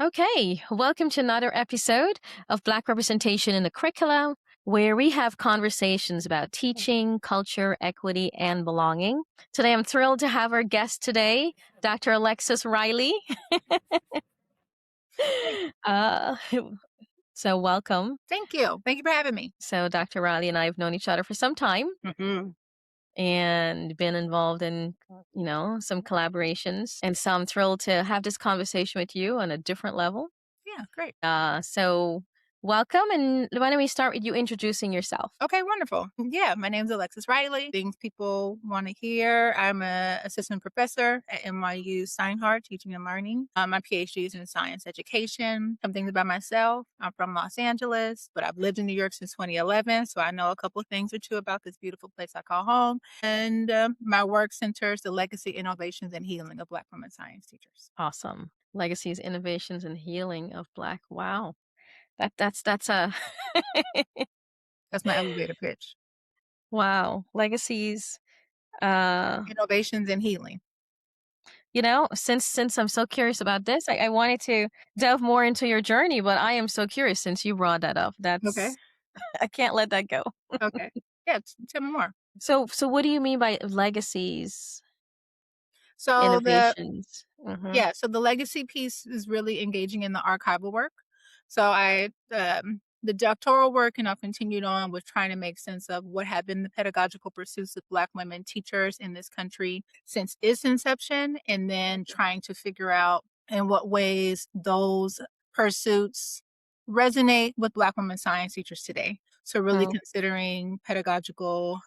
Okay, welcome to another episode of Black Representation in the Curriculum, where we have conversations about teaching, culture, equity, and belonging. Today, I'm thrilled to have our guest today, Dr. Alexis Riley. uh, so, welcome. Thank you. Thank you for having me. So, Dr. Riley and I have known each other for some time and been involved in, some collaborations. And so, I'm thrilled to have this conversation with you on a different level. Yeah, great. So welcome, and why don't we start with you introducing yourself? Okay, wonderful. Yeah, my name's Alexis Riley. Things people want to hear. I'm an assistant professor at NYU Steinhardt, teaching and learning. My PhD is in science education. Some things about myself. I'm from Los Angeles, but I've lived in New York since 2011, so I know a couple of things or two about this beautiful place I call home. And my work centers the legacy, innovations, and healing of Black women science teachers. Awesome. Legacies, innovations, and healing of Black. Wow. That's a That's my elevator pitch. wow. Legacies. Uh, Innovations and healing. since I'm so curious about this, I wanted to delve more into your journey, but I am so curious since you brought that up. Okay. That's I can't let that go. Okay. Yeah, tell me more. So what do you mean by legacies, So the innovations? Yeah, so the legacy piece is really engaging in the archival work. So the doctoral work, and I've continued on with trying to make sense of what have been the pedagogical pursuits of Black women teachers in this country since its inception, and then trying to figure out in what ways those pursuits resonate with Black women science teachers today. So really Mm, considering pedagogical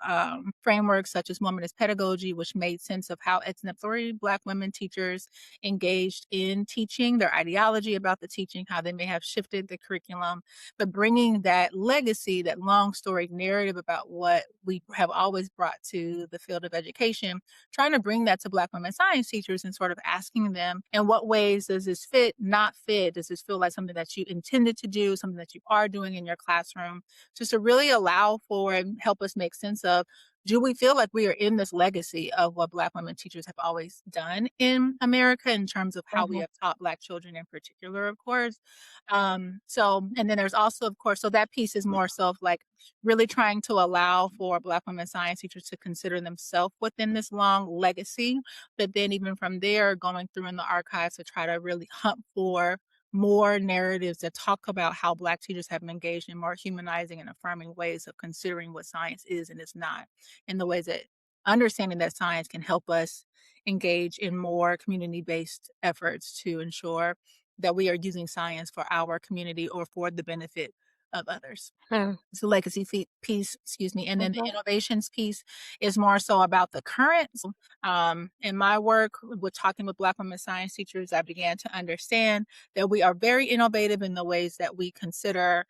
frameworks such as womanist pedagogy, which made sense of how exemplary Black women teachers engaged in teaching, their ideology about the teaching, how they may have shifted the curriculum, but bringing that legacy, that long storied narrative about what we have always brought to the field of education, trying to bring that to Black women science teachers and sort of asking them, in what ways does this fit, not fit? Does this feel like something that you intended to do, something that you are doing in your classroom? Just to really allow for and help us make sense of, do we feel like we are in this legacy of what Black women teachers have always done in America in terms of how we mhm, have taught Black children in particular, of course. And then there's also, of course, so that piece is more so of like really trying to allow for Black women science teachers to consider themselves within this long legacy. But then even from there, going through in the archives to try to really hunt for more narratives that talk about how Black teachers have been engaged in more humanizing and affirming ways of considering what science is and is not, and the ways that understanding that science can help us engage in more community-based efforts to ensure that we are using science for our community or for the benefit of others. mm, It's the legacy piece, excuse me, and then the mhm, innovations piece is more so about the current. In my work with talking with Black women science teachers, I began to understand that we are very innovative in the ways that we consider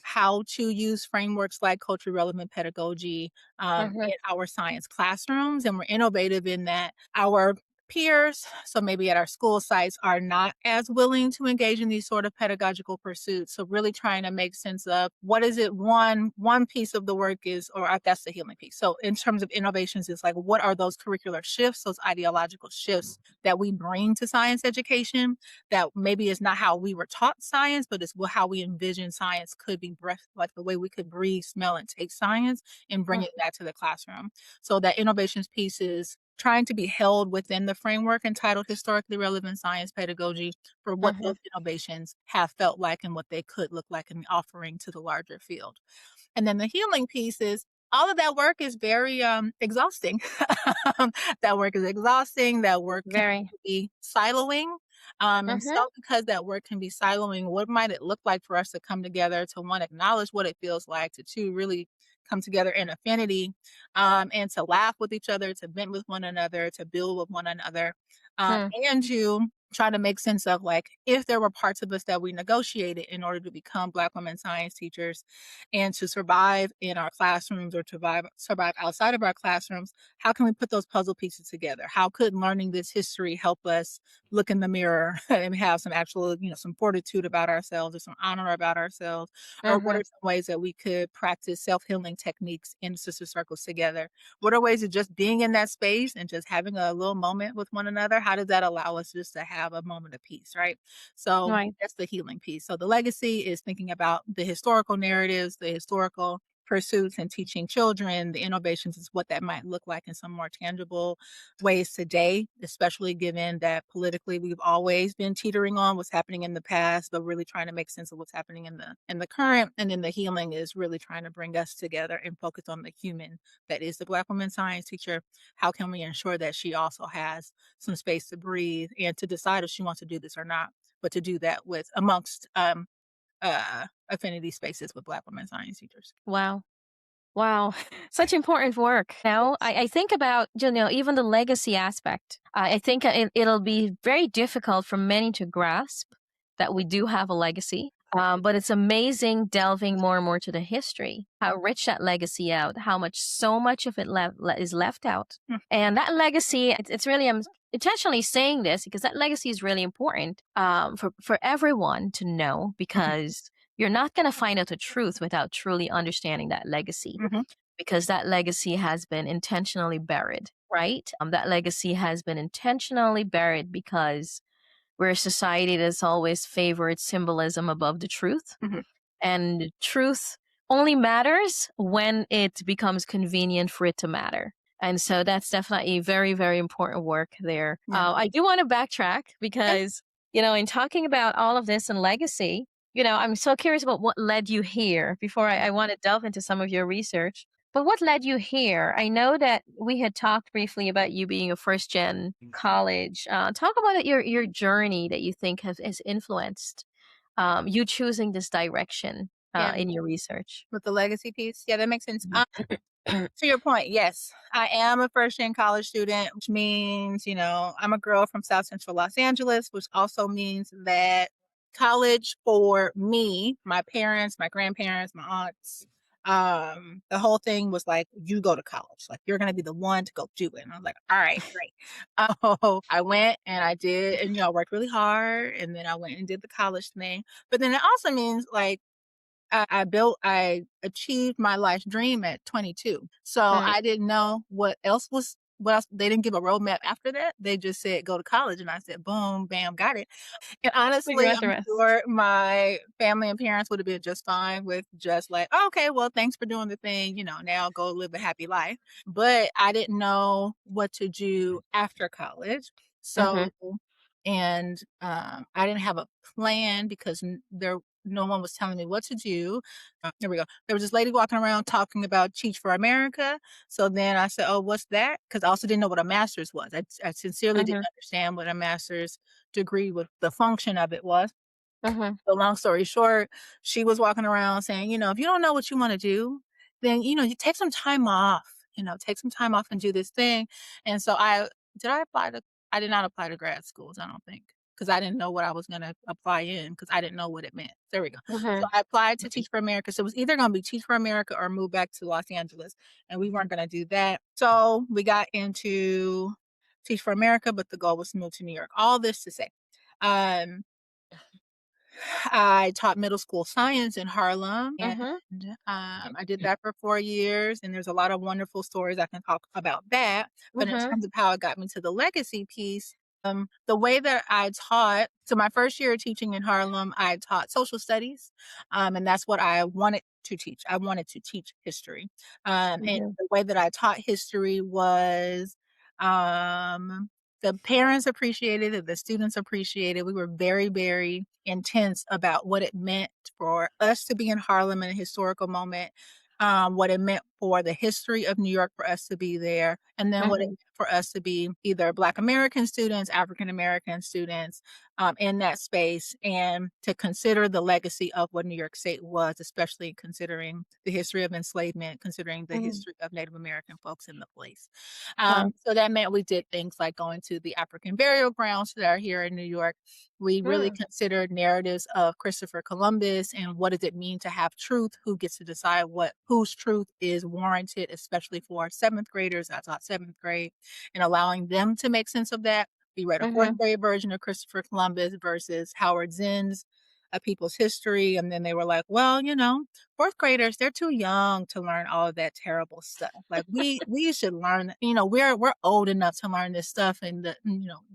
how to use frameworks like culturally relevant pedagogy mhm, in our science classrooms. And we're innovative in that our peers, so maybe at our school sites, are not as willing to engage in these sort of pedagogical pursuits. So really trying to make sense of what is it, one piece of the work is, or that's the healing piece. So in terms of innovations, it's like, what are those curricular shifts, those ideological shifts that we bring to science education that maybe is not how we were taught science, but it's how we envision science could be, breath, like the way we could breathe, smell, and taste science, and bring mm, it back to the classroom. So that innovations piece is trying to be held within the framework entitled Historically Relevant Science Pedagogy for what mhm. those innovations have felt like and what they could look like in offering to the larger field. And then the healing piece is all of that work is very exhausting. That work is exhausting. That work can Very. be siloing. And Mhm, so, because that work can be siloing, what might it look like for us to come together to one, acknowledge what it feels like, to two, really come together in affinity, and to laugh with each other, to vent with one another, to build with one another, mm, and to try to make sense of like if there were parts of us that we negotiated in order to become Black women science teachers and to survive in our classrooms or to survive outside of our classrooms, how can we put those puzzle pieces together? How could learning this history help us look in the mirror and have some actual, some fortitude about ourselves or some honor about ourselves? Or what mhm, are some ways that we could practice self-healing techniques in sister circles together? What are ways of just being in that space and just having a little moment with one another? How does that allow us just to have have a moment of peace, right? So Right. that's the healing piece. So the legacy is thinking about the historical narratives, the historical pursuits, and teaching children the innovations is what that might look like in some more tangible ways today, especially given that politically we've always been teetering on what's happening in the past, but really trying to make sense of what's happening in the current. And then the healing is really trying to bring us together and focus on the human that is the Black woman science teacher. How can we ensure that she also has some space to breathe and to decide if she wants to do this or not, but to do that with amongst affinity spaces with Black women science teachers. Wow. Wow, such important work. Now, I think about, even the legacy aspect. I think it'll be very difficult for many to grasp that we do have a legacy. But it's amazing delving more and more to the history, how rich that legacy out, how much, so much of it is left out. Mm, And that legacy, it's really, I'm intentionally saying this because that legacy is really important for everyone to know mhm, because you're not going to find out the truth without truly understanding that legacy mhm, because that legacy has been intentionally buried, right? That legacy has been intentionally buried because we're a society that's always favored symbolism above the truth. mhm. And truth only matters when it becomes convenient for it to matter. And so that's definitely very, very important work there. Yeah. I do want to backtrack Okay. because, in talking about all of this and legacy, I'm so curious about what led you here before I want to delve into some of your research. But what led you here? I know that we had talked briefly about you being a first gen college. Talk about your journey that you think has influenced you choosing this direction Yeah. in your research. With the legacy piece. Yeah, that makes sense. Mhm. To your point, yes, I am a first gen college student, which means, I'm a girl from South Central Los Angeles, which also means that college for me, my parents, my grandparents, my aunts, the whole thing was like, you go to college. Like, you're going to be the one to go do it. And I was like, all right, great. Oh, I went and I did, and, I worked really hard. And then I went and did the college thing. But then it also means like, I achieved my life dream at 22. So Right. I didn't know what else. They didn't give a roadmap after that. They just said, go to college. And I said, boom, bam, got it. And We honestly, got the I'm rest. sure my family and parents would have been just fine with just like, "Oh, okay, well, thanks for doing the thing, now go live a happy life." But I didn't know what to do after college. Hmm. So, and I didn't have a plan because no one was telling me what to do. There we go. There was this lady walking around talking about Teach for America. So then I said, "Oh, what's that?" Because I also didn't know what a master's was. I sincerely didn't Hmm. understand what a master's degree, what the function of it was. Hmm. So long story short, she was walking around saying, if you don't know what you want to do, then you take some time off. Take some time off and do this thing. And so I did not apply to grad schools, I don't think, because I didn't know what I was going to apply in because I didn't know what it meant. There we go. So Hmm. I applied to Teach for America. So it was either going to be Teach for America or move back to Los Angeles, and we weren't going to do that. So we got into Teach for America, but the goal was to move to New York. All this to say, um, I taught middle school science in Harlem, and Hmm. I did that for 4 years, and there's a lot of wonderful stories I can talk about that. But in Hmm. terms of how it got me to the legacy piece, the way that I taught, so my first year of teaching in Harlem, I taught social studies, and that's what I wanted to teach. I wanted to teach history. And Hmm. the way that I taught history was, um, the parents appreciated it, the students appreciated it. We were very, very intense about what it meant for us to be in Harlem in a historical moment, what it meant for the history of New York for us to be there, and then what it Hmm. meant for us to be either Black American students, African American students, in that space, and to consider the legacy of what New York State was, especially considering the history of enslavement, considering the Hmm. history of Native American folks in the place. Wow. So that meant we did things like going to the African burial grounds that are here in New York. We really Mm. considered narratives of Christopher Columbus and what does it mean to have truth? Who gets to decide whose truth is warranted, especially for seventh graders. I taught seventh grade, and allowing them to make sense of that. We read a fourth Hmm. grade version of Christopher Columbus versus Howard Zinn's of people's history, and then they were like, "Well, fourth graders, they're too young to learn all of that terrible stuff. Like we should learn, we're old enough to learn this stuff, and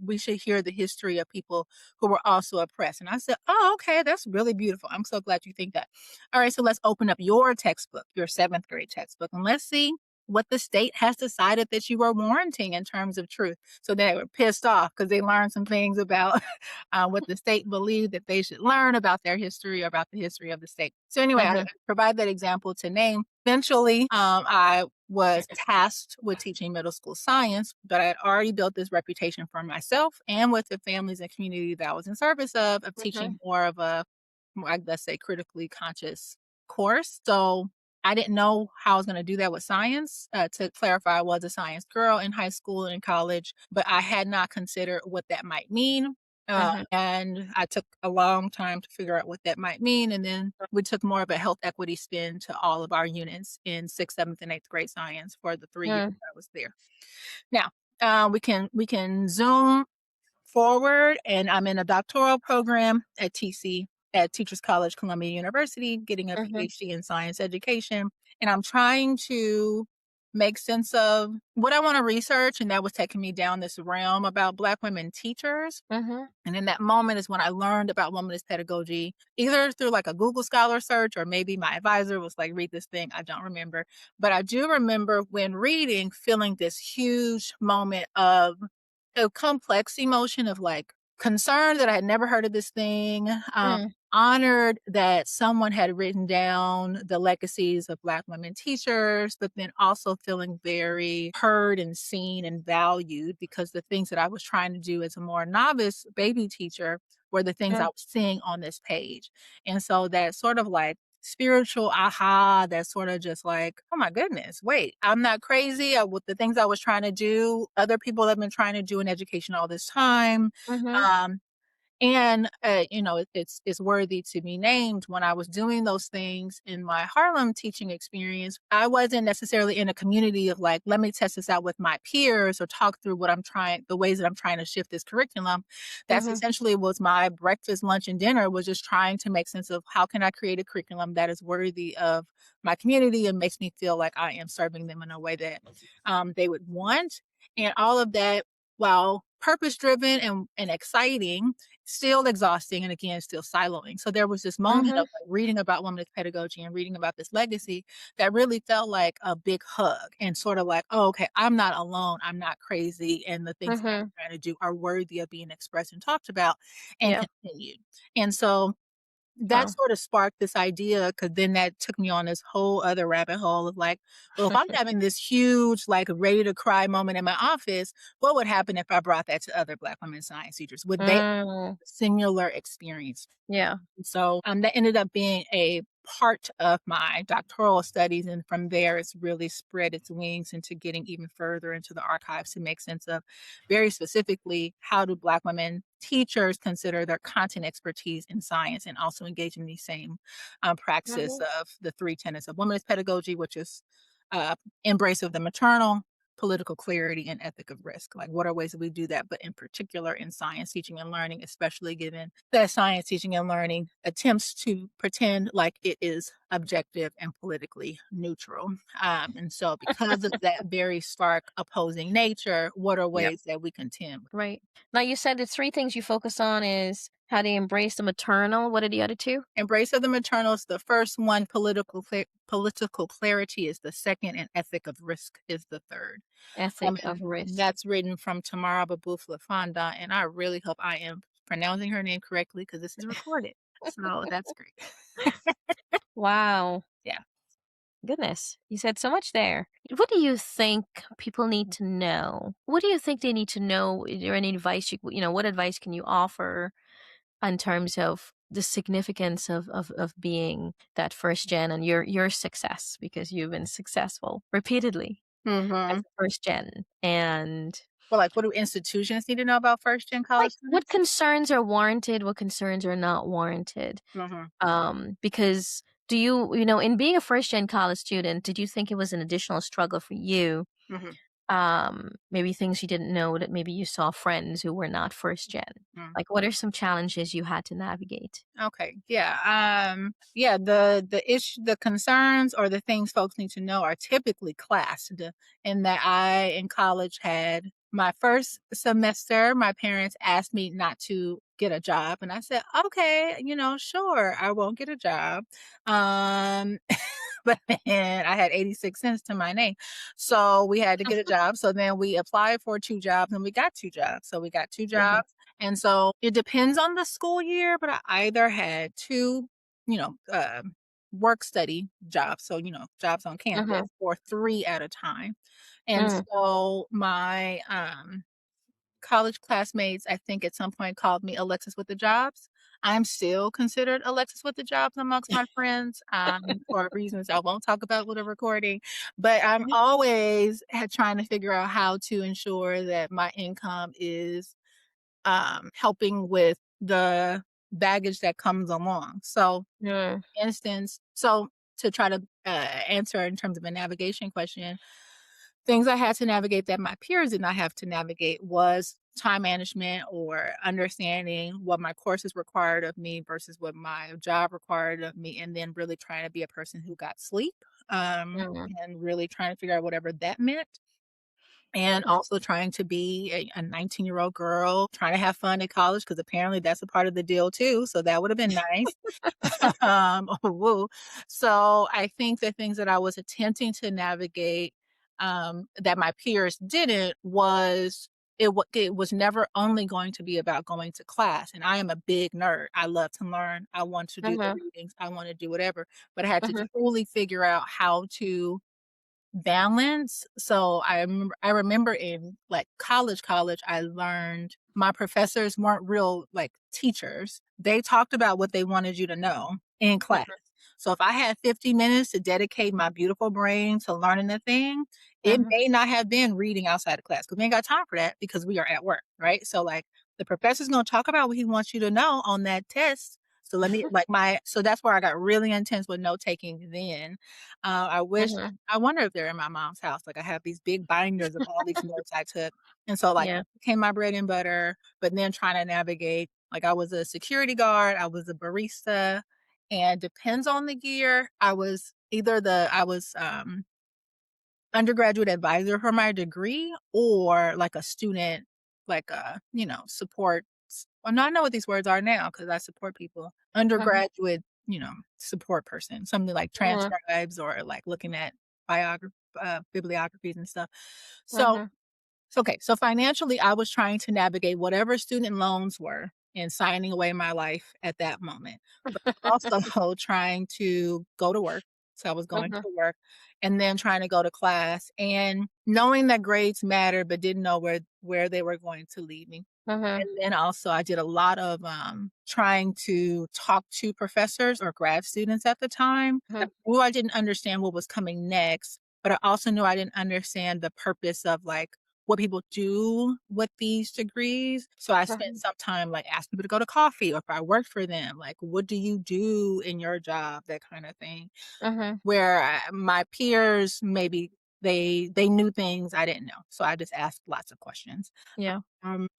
we should hear the history of people who were also oppressed." And I said, "Oh, okay, that's really beautiful. I'm so glad you think that. All right, so let's open up your textbook, your seventh grade textbook, and let's see what the state has decided that you are warranting in terms of truth." So they were pissed off because they learned some things about what the state believed that they should learn about their history or about the history of the state. So anyway, I Mhm. provide that example to name. Eventually, I was tasked with teaching middle school science, but I had already built this reputation for myself and with the families and community that I was in service of Mhm. teaching more of a, let's say, critically conscious course. So I didn't know how I was going to do that with science. To clarify, I was a science girl in high school and in college, but I had not considered what that might mean. Mhm. And I took a long time to figure out what that might mean. And then we took more of a health equity spin to all of our units in sixth, seventh, and eighth grade science for the 3 years Mm. I was there. Now, we can zoom forward, and I'm in a doctoral program at TC, at Teachers College, Columbia University, getting a Mhm. PhD in science education. And I'm trying to make sense of what I want to research. And that was taking me down this realm about Black women teachers. Mhm. And in that moment is when I learned about womanist pedagogy, either through like a Google Scholar search or maybe my advisor was like, read this thing. I don't remember. But I do remember when reading, feeling this huge moment of a complex emotion of like concern that I had never heard of this thing, Mm. honored that someone had written down the legacies of Black women teachers, but then also feeling very heard and seen and valued because the things that I was trying to do as a more novice baby teacher were the things I Mm. was seeing on this page. And so that sort of like spiritual aha, that's sort of just like, oh my goodness, wait, I'm not crazy. With the things I was trying to do, other people have been trying to do in education all this time. Mhm. Um, and, it's worthy to be named. When I was doing those things in my Harlem teaching experience, I wasn't necessarily in a community of like, let me test this out with my peers or talk through the ways that I'm trying to shift this curriculum. That's Mhm. essentially was my breakfast, lunch, and dinner, was just trying to make sense of how can I create a curriculum that is worthy of my community and makes me feel like I am serving them in a way that they would want. And all of that, while purpose driven and exciting, still exhausting, and again, still siloing. So there was this moment Mhm. of like reading about womanist pedagogy and reading about this legacy that really felt like a big hug and sort of like, oh, okay, I'm not alone. I'm not crazy. And the things that Mhm. I'm trying to do are worthy of being expressed and talked about and Yeah. continued. And so that Wow. sort of sparked this idea, because then that took me on this whole other rabbit hole of like, well, if I'm having this huge, like, ready to cry moment in my office, what would happen if I brought that to other Black women science teachers? Would they have Mm. a similar experience? Yeah. So, that ended up being a part of my doctoral studies, and from there, it's really spread its wings into getting even further into the archives to make sense of, very specifically, how do Black women teachers consider their content expertise in science and also engage in these same practices Mhm. of the three tenets of womanist pedagogy, which is uh, embrace of the maternal, political clarity, and ethic of risk. Like, what are ways that we do that? But in particular, in science teaching and learning, especially given that science teaching and learning attempts to pretend like it is objective and politically neutral. And so, because of that very stark opposing nature, what are Yeah. ways that we contend? Right. Now you said the three things you focus on is how to embrace the maternal. What are the other two? Embrace of the maternal is the first one, political clarity is the second, and ethic of risk is the third. Ethic of And risk. that's written from Tamara Babouf Lafanda, and I really hope I am pronouncing her name correctly because this is recorded. So that's great. Wow. Yeah. Goodness. You said so much there. What do you think people need to know? What do you think they need to know? Is there any advice what advice can you offer in terms of the significance of being that first gen and your success because you've been successful repeatedly as Mhm. a first gen and Well, like, what do institutions need to know about first gen like college what students? concerns are warranted, what concerns are not warranted. Mhm. Because do in being a first gen college student, did you think it was an additional struggle for you Mhm. maybe things you didn't know that maybe you saw friends who were not first gen? Mm. Like, what are some challenges you had to navigate? Okay. Yeah. Yeah. The concerns or the things folks need to know are typically classed. In that I in college had my first semester. My parents asked me not to get a job, and I said, "Okay, sure, I won't get a job." Um, but then I had 86 cents to my name. So we had to get a job. So then we applied for 2 jobs and we got 2 jobs. So we got 2 Mhm, jobs. And so it depends on the school year, but I either had 2, you know, work study jobs. So, jobs on campus mhm, or 3 at a time. And mm, so my college classmates, I think at some point called me Alexis with the jobs. I'm still considered Alexis with the jobs amongst my friends, for reasons I won't talk about with a recording. But I'm always trying to figure out how to ensure that my income is helping with the baggage that comes along. So, mm, instance, so to try to answer in terms of a navigation question, things I had to navigate that my peers did not have to navigate was time management or understanding what my courses required of me versus what my job required of me, and then really trying to be a person who got sleep, mm. and really trying to figure out whatever that meant. And also trying to be a 19-year-old girl, trying to have fun at college because apparently that's a part of the deal too. So that would have been nice. Woo. So I think the things that I was attempting to navigate, that my peers didn't was it was never only going to be about going to class. And I am a big nerd. I love to learn. I want to do the Mhm, readings. I want to do whatever. But I had to mhm, truly figure out how to balance. So I remember in, like, college, I learned my professors weren't real, like, teachers. They talked about what they wanted you to know in class. mhm, So if I had 50 minutes to dedicate my beautiful brain to learning a thing, it mhm, may not have been reading outside of class because we ain't got time for that because we are at work, right? So, like, the professor's gonna talk about what he wants you to know on that test. So let me like my so that's where I got really intense with note taking then. I wish mhm. I wonder if they're in my mom's house. Like, I have these big binders of all these notes I took. And so, like, Yeah. became my bread and butter, but then trying to navigate, like, I was a security guard, I was a barista, and depends on the year, I was undergraduate advisor for my degree or like a student, like support. Well, no, I know what these words are now because I support people. Mhm, Undergraduate, support person, something like mhm, transcribes or like looking at bibliographies and stuff. So mhm, okay, so financially, I was trying to navigate whatever student loans were and signing away my life at that moment, but also trying to go to work. So I was going mhm, to work and then trying to go to class and knowing that grades matter, but didn't know where they were going to lead me. mhm, And then also I did a lot of, trying to talk to professors or grad students at the time. I mhm, knew I didn't understand what was coming next, but I also knew I didn't understand the purpose of, like, what people do with these degrees. So I spent mhm, some time, like, asking people to go to coffee or if I worked for them, like, "What do you do in your job?" That kinda thing. mhm. Where my peers, maybe they knew things I didn't know. So I just asked lots of questions. Yeah,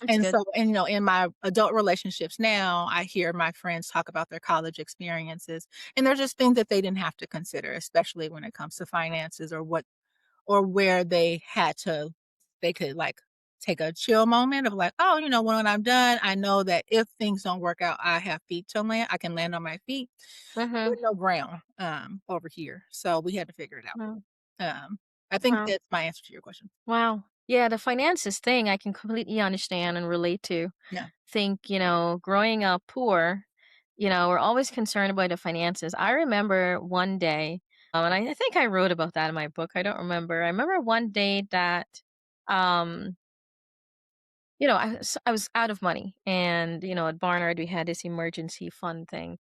that's And good. so and, in my adult relationships now, I hear my friends talk about their college experiences, and they're just things that they didn't have to consider, especially when it comes to finances or where they could, like, take a chill moment of, like, "Oh, when I'm done, I know that if things don't work out, I have feet to land. I can land on my feet with Mhm, no ground, over here." So we had to figure it out. mhm. I think Wow. that's my answer to your question. Wow. Yeah, the finances thing I can completely understand and relate to. Yeah. Think, growing up poor, we're always concerned about the finances. I remember one day, and I think I wrote about that in my book. I don't remember. I remember one day that, um, I was out of money, and at Barnard we had this emergency fund thing,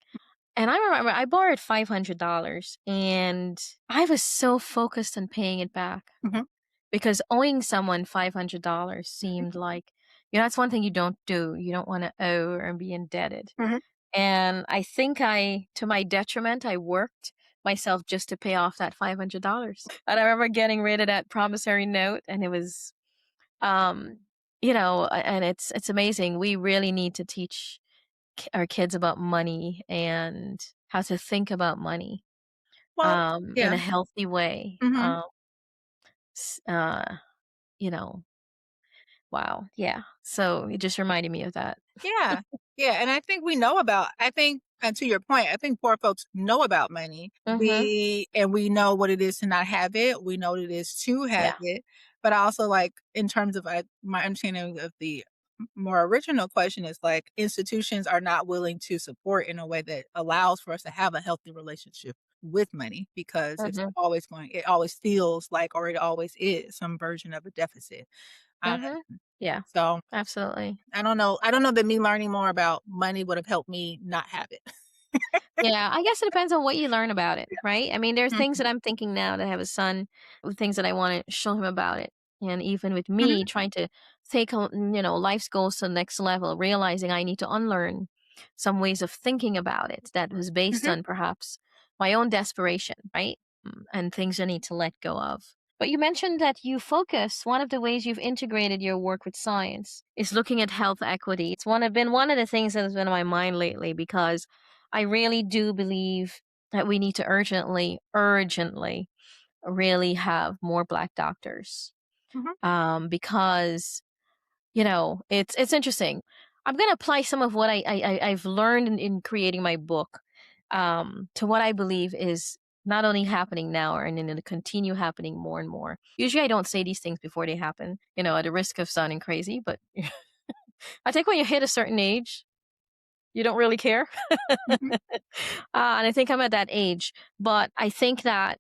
and I remember I borrowed $500, and I was so focused on paying it back Mhm, because owing someone $500 mhm, seemed like, that's one thing you don't do. You don't want to owe or be indebted. mhm, And I think to my detriment, I worked myself just to pay off that $500. And I remember getting rid of that promissory note, and it was, um, and it's amazing. We really need to teach our kids about money and how to think about money, Well, in yeah. a healthy way. Mhm. S- uh, you know, wow, yeah. So it just reminded me of that. Yeah. Yeah, and I think and to your point, I think poor folks know about money. Mhm. We know what it is to not have it. We know what it is to have Yeah. it. But I also like in terms of, my understanding of the more original question is, like, institutions are not willing to support in a way that allows for us to have a healthy relationship with money because Mhm. it always feels like, or it always is some version of a deficit. Um, Mhm. Yeah. so Absolutely. I don't know that me learning more about money would have helped me not have it. Yeah, I guess it depends on what you learn about it, right? I mean, there are Mhm, things that I'm thinking now that I have a son, with things that I want to show him about it. And even with mhm, me trying to take, life's goals to the next level, realizing I need to unlearn some ways of thinking about it that was based mhm, on perhaps my own desperation, right? And things I need to let go of. But you mentioned that one of the ways you've integrated your work with science is looking at health equity. Been one of the things that has been on my mind lately because I really do believe that we need to urgently really have more Black doctors. mhm, Because it's interesting. I'm gonna apply some of what I've learned in creating my book, to what I believe is not only happening now and it'll continue happening more and more. Usually, I don't say these things before they happen, at the risk of sounding crazy, but I think when you hit a certain age, you don't really care. mhm, And I think I'm at that age. But I think that,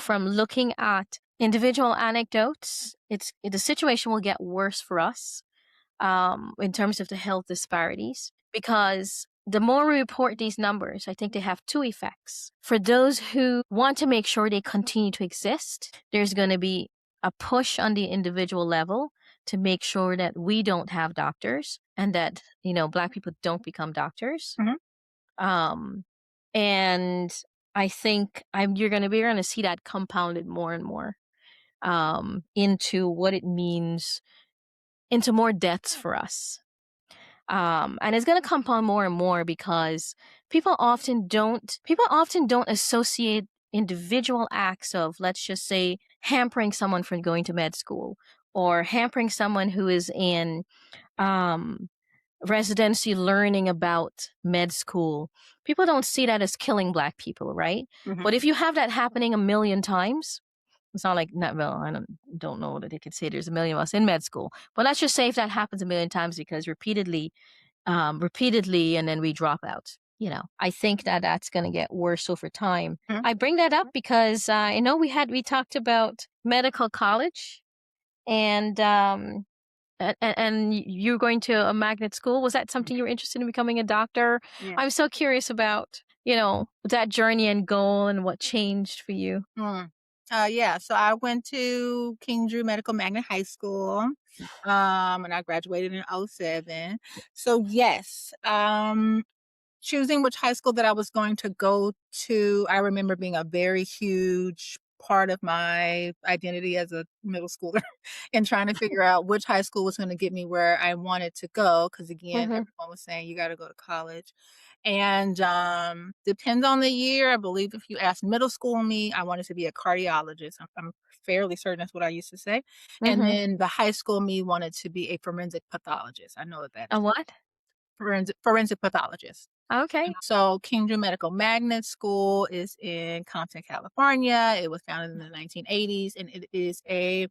from looking at individual anecdotes, the situation will get worse for us, in terms of the health disparities, because the more we report these numbers, I think they have two effects. For those who want to make sure they continue to exist, there's going to be a push on the individual level to make sure that we don't have doctors and that, Black people don't become doctors. mhm, Um, and I think we're gonna see that compounded more and more, into what it means, into more deaths for us. And it's going to compound more and more because people often don't associate individual acts of, let's just say, hampering someone from going to med school or hampering someone who is in, um, residency learning about med school. People don't see that as killing Black people, right? mhm, But if you have that happening a million times, it's not like, not well, I don't know that they could say there's a million of us in med school. But let's just say if that happens a million times because repeatedly, and then we drop out. I think that that's going to get worse over time. mhm. I bring that up because I know we talked about medical college, and you're going to a magnet school. Was that something you were interested in, becoming a doctor? Yeah. I'm so curious about that journey and goal and what changed for you. Mm. Yeah, so I went to King Drew Medical Magnet High School, and I graduated in '07. So, yes, choosing which high school that I was going to go to, I remember being a very huge part of my identity as a middle schooler and trying to figure out which high school was gonna get me where I wanted to go. Because again, Mhm. everyone was saying, "You gotta go to college." And, depends on the year, I believe if you ask middle school me, I wanted to be a cardiologist. I'm fairly certain that's what I used to say. And Mhm. then the high school me wanted to be a forensic pathologist. I know that that A is what? forensic pathologist. Okay. So, King Drew Medical Magnet School is in Compton, California. It was founded in the 1980s, and it is a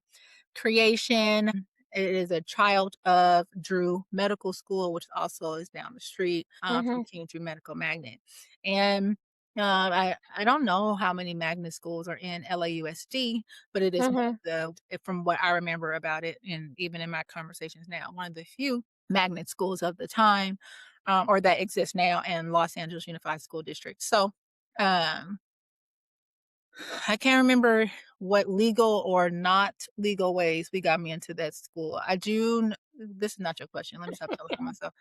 creation. It is a child of Drew Medical School, which also is down the street, from Mhm. King Drew Medical Magnet. And I don't know how many magnet schools are in LAUSD, but it is one Mhm. of from what I remember about it, and even in my conversations now, one of the few magnet schools of the time, or that exist now in Los Angeles Unified School District. So, um, I can't remember what legal or not legal ways we got me into that school. This is not your question. Let me stop telling on myself.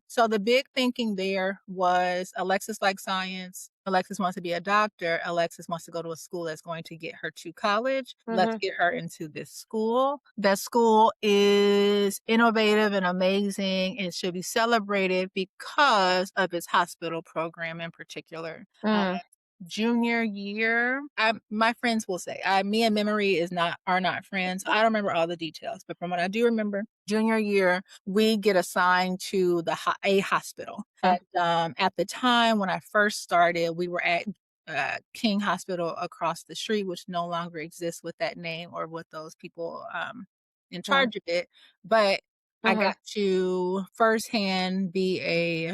So the big thinking there was Alexis likes science. Alexis wants to be a doctor. Alexis wants to go to a school that's going to get her to college. Let's Mhm. get her into this school. That school is innovative and amazing and should be celebrated because of its hospital program in particular. Mm. Junior year, my friends will say, me and memory are not friends. I don't remember all the details, but from what I do remember, junior year, we get assigned to a hospital. Mm. And at the time when I first started, we were at King Hospital across the street, which no longer exists with that name or with those people in Mm. charge of it. But I Mhm. got to firsthand be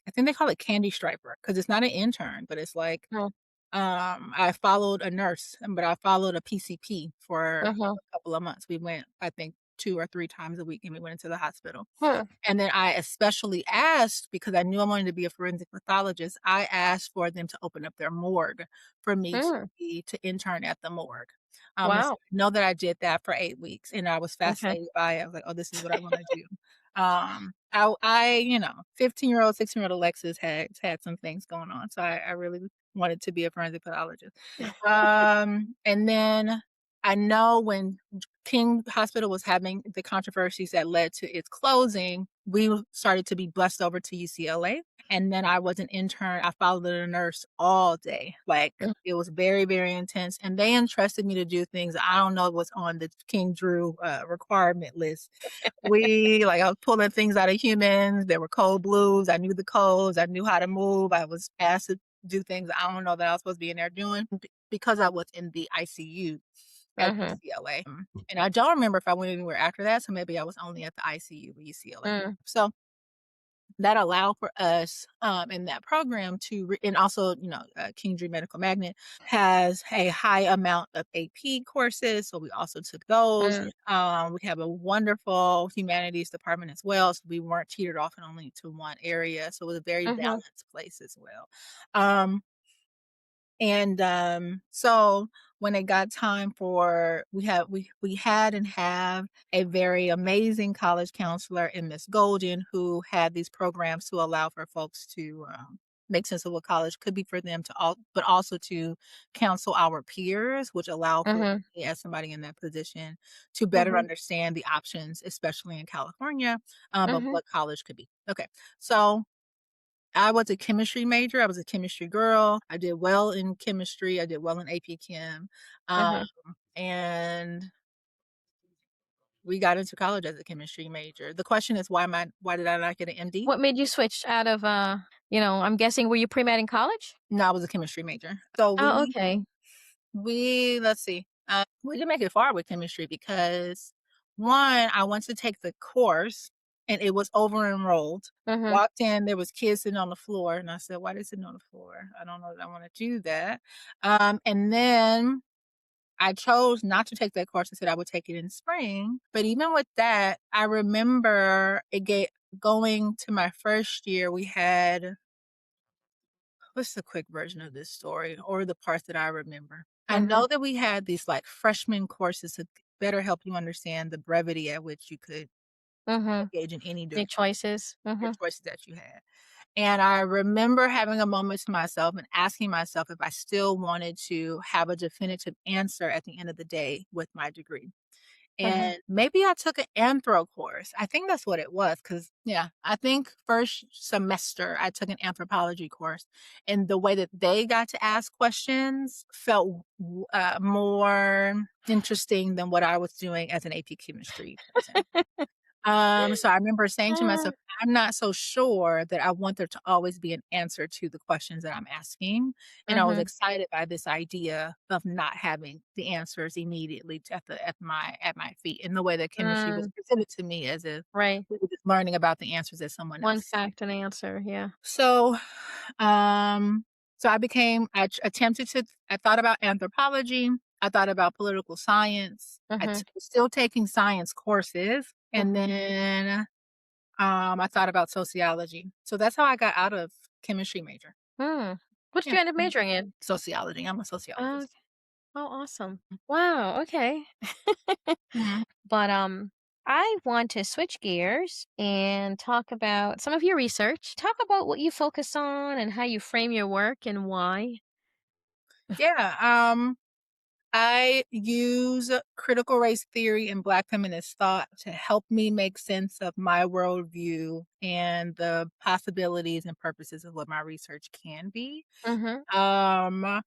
I think they call it candy striper because it's not an intern, but it's like Mm. I followed a nurse, but I followed a PCP for Mhm. a couple of months. We went, I think, 2 or 3 times a week, and we went into the hospital. Hmm. And then I especially asked, because I knew I wanted to be a forensic pathologist, I asked for them to open up their morgue for me Mm. to intern at the morgue. And so Wow. I know that I did that for 8 weeks, and I was Okay. fascinated by it. I was like, "Oh, this is what I wanna do." You know, 15-year-old, 16-year-old Alexis had some things going on, so I really wanted to be a forensic pathologist. And then I know when King Hospital was having the controversies that led to its closing, we started to be bused over to UCLA. And then I was an intern. I followed a nurse all day. Like Mm. it was very, very intense. And they entrusted me to do things I don't know what's on the King Drew requirement list. I was pulling things out of humans. There were code blues. I knew the codes. I knew how to move. I was asked to do things I don't know that I was supposed to be in there doing because I was in the ICU at Mhm. UCLA. And I don't remember if I went anywhere after that, so maybe I was only at the ICU with UCLA. Mm. So that allowed for us in that program and also, King Drew Medical Magnet has a high amount of AP courses. So we also took those. Mm. We have a wonderful humanities department as well. So we weren't teetered off and only to one area. So it was a very Mhm. balanced place as well. Um, so when it got time for we had and have a very amazing college counselor in Miss Golden who had these programs to allow for folks to make sense of what college could be for them but also to counsel our peers, which allow for Mhm. me as somebody in that position to better Mhm. understand the options, especially in California, of Mhm. what college could be. Okay, so I was a chemistry major. I was a chemistry girl. I did well in chemistry. I did well in AP Chem. Um, Mhm. and we got into college as a chemistry major. The question is why did I not get an MD? What made you switch out of, I'm guessing, were you pre-med in college? No, I was a chemistry major. So Oh, okay. let's see. We didn't make it far with chemistry because one, I went to take the course and it was over enrolled. Mhm. Walked in, there was kids sitting on the floor, and I said, "Why they sitting on the floor? I don't know that I want to do that." And then I chose not to take that course. I said I would take it in spring. But even with that, I remember going to my first year. We had what's the quick version of this story or the parts that I remember? I Mhm. know that we had these like freshman courses to better help you understand the brevity at which you could Mhm. engage in any Make choices. your Mhm. choices that you had. And I remember having a moment to myself and asking myself if I still wanted to have a definitive answer at the end of the day with my degree. Mhm. And maybe I took an anthro course. I think that's what it was. Cause yeah, I think first semester I took an anthropology course and the way that they got to ask questions felt more interesting than what I was doing as an AP chemistry person. So I remember saying to myself, I'm not so sure that I want there to always be an answer to the questions that I'm asking. And I was Mhm. excited by this idea of not having the answers immediately at my feet in the way that chemistry was Mm. presented to me as if Right. we were just learning about the answers that someone One else. fact and answer, yeah. So um so attempted to I thought about anthropology, I thought about political science. Mhm. Was still taking science courses and Mhm. then I thought about sociology. So that's how I got out of chemistry major. Mm. What did Yeah, you end up majoring in? sociology. I'm a Oh, sociologist. oh, awesome. Wow, okay. Mhm. But, I want to switch gears and talk about some of your research. Talk about what you focus on and how you frame your work and why. Yeah, I use critical race theory and Black feminist thought to help me make sense of my worldview and the possibilities and purposes of what my research can be. Mhm, Um,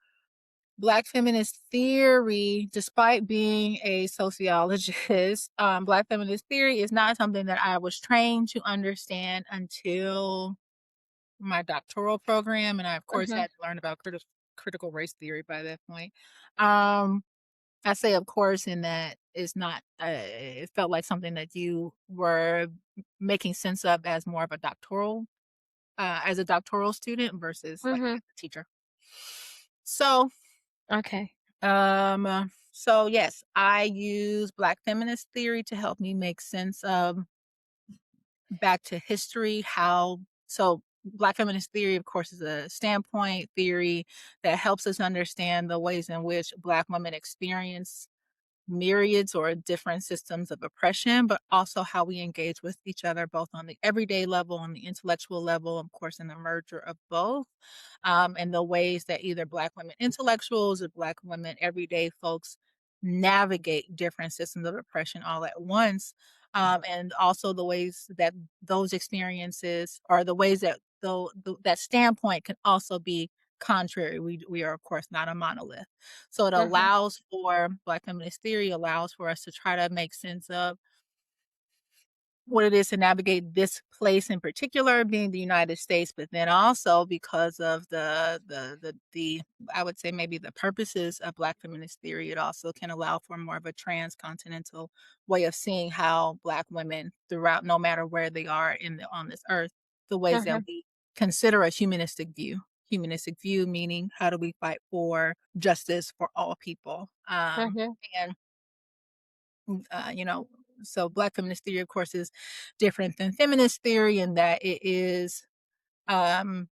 Black feminist theory, despite being a sociologist, Black feminist theory is not something that I was trained to understand until my doctoral program, and I, of course, mhm, had to learn about critical race theory by that point. Um, I say, of course, in that it's not, it felt like something that you were making sense of as more of a doctoral, as a doctoral student versus like mhm. as a teacher. So, Okay. yes, I use Black feminist theory to help me make sense of back to history, Black feminist theory, of course, is a standpoint theory that helps us understand the ways in which Black women experience myriads or different systems of oppression, but also how we engage with each other, both on the everyday level, on the intellectual level, of course, in the merger of both, and the ways that either Black women intellectuals or Black women everyday folks navigate different systems of oppression all at once. And also the ways that those experiences or the ways that that standpoint can also be contrary. We are of course not a monolith. So it Mhm, allows for Black feminist theory allows for us to try to make sense of what it is to navigate this place in particular, being the United States, but then also because of the I would say maybe the purposes of Black feminist theory, it also can allow for more of a transcontinental way of seeing how Black women throughout, no matter where they are on this earth, the ways that mhm, we consider a humanistic view. Humanistic view meaning how do we fight for justice for all people? mhm, And you know, so Black feminist theory, of course, is different than feminist theory in that it is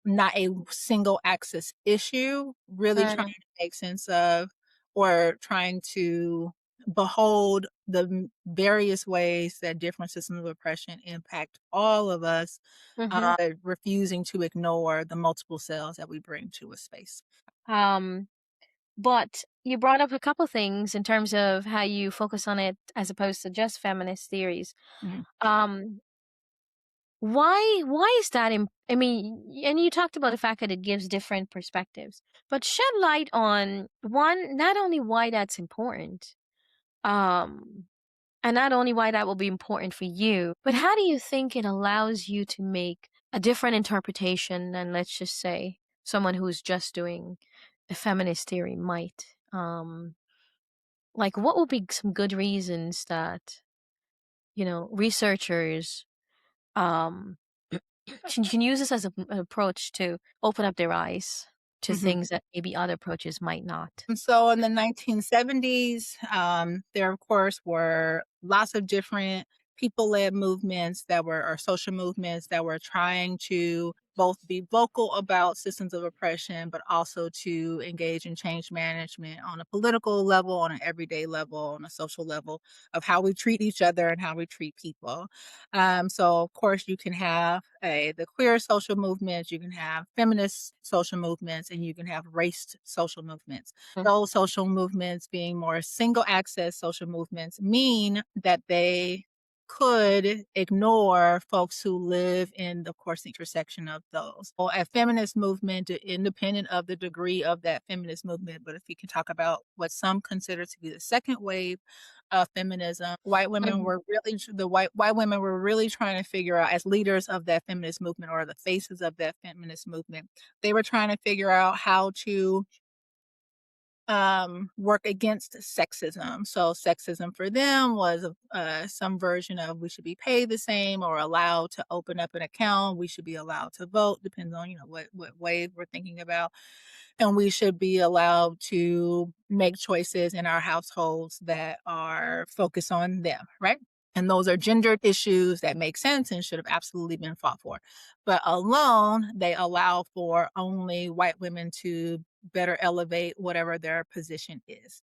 not a single axis issue, really trying mm, to make sense of or trying to behold the various ways that different systems of oppression impact all of us, mhm. refusing to ignore the multiple selves that we bring to a space. Um, but you brought up a couple things in terms of how you focus on it as opposed to just feminist theories. Mhm, Um, why is that I mean, and you talked about the fact that it gives different perspectives, but shed light on one, not only why that's important, um, and not only why that will be important for you, but mhm. how do you think it allows you to make a different interpretation than, let's just say, someone who's just doing a feminist theory might? Like, what would be some good reasons that, researchers um, can use this as an approach to open up their eyes to Mhm. things that maybe other approaches might not? And so in the 1970s, there, of course, were lots of different people led movements that were, or social movements that were trying to both be vocal about systems of oppression, but also to engage in change management on a political level, on an everyday level, on a social level of how we treat each other and how we treat people. So, of course, you can have the queer social movements, you can have feminist social movements, and you can have race social movements. Mm, Those social movements being more single access social movements mean that they could ignore folks who live in, of course, the intersection of those. Well, a feminist movement, independent of the degree of that feminist movement, but if you can talk about what some consider to be the second wave of feminism, white women mhm, were really the white women were really trying to figure out as leaders of that feminist movement or the faces of that feminist movement, they were trying to figure out how to work against sexism. So sexism for them was some version of we should be paid the same or allowed to open up an account. We should be allowed to vote, depends on what wave we're thinking about, and we should be allowed to make choices in our households that are focused on them, right? And those are gendered issues that make sense and should have absolutely been fought for. But alone, they allow for only white women to better elevate whatever their position is.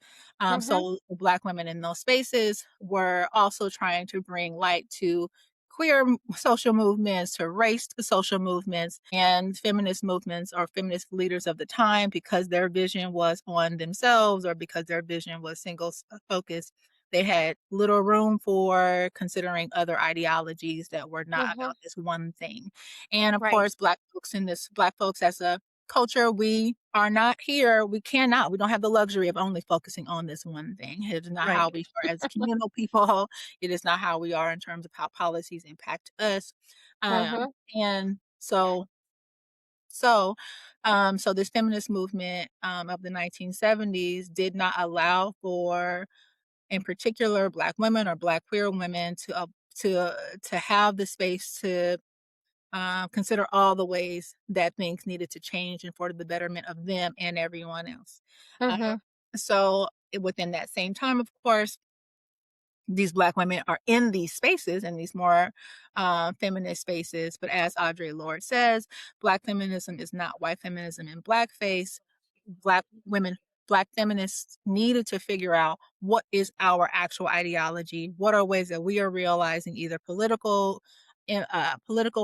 Mhm. So Black women in those spaces were also trying to bring light to queer social movements, to race social movements, and feminist movements or feminist leaders of the time because their vision was on themselves or because their vision was single focused. They had little room for considering other ideologies that were not Mhm. about this one thing. And of Right. course, Black folks as a culture, we are not here. We don't have the luxury of only focusing on this one thing. It is not Right. how we are as communal people. It is not how we are in terms of how policies impact us. Mhm. And so, so this feminist movement of the 1970s did not allow for, in particular, Black women or Black queer women to have the space to consider all the ways that things needed to change and for the betterment of them and everyone else. Uh, Mhm. within that same time, of course, these Black women are in these spaces, in these more feminist spaces. But as Audre Lorde says, Black feminism is not white feminism in blackface. Black women, Black feminists needed to figure out what is our actual ideology, what are ways that we are realizing either political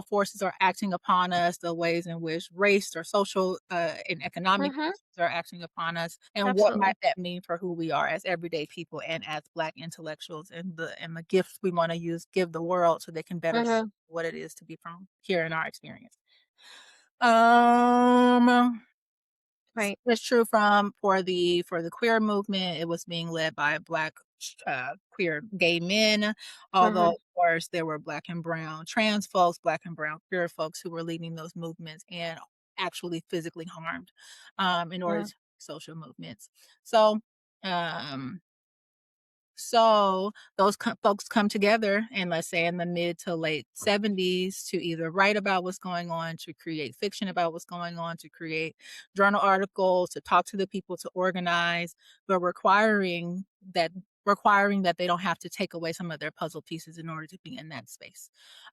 forces are acting upon us, the ways in which race or social and economic Mhm. forces are acting upon us, and what Absolutely. might that mean for who we are as everyday people and as Black intellectuals, and the gifts we want to use give the world so they can better see Mhm. what it is to be from here in our experience. Um, Right. it's true for the queer movement, it was being led by Black, queer gay men, although, Mhm. of course, there were Black and brown trans folks, Black and brown queer folks who were leading those movements and actually physically harmed, in order Mhm. to social movements. So, um so those folks come together, and let's say in the mid to late 70s, to either write about what's going on, to create fiction about what's going on, to create journal articles, to talk to the people, to organize, but that requiring that they don't have to take away some of their puzzle pieces in order to be in that space.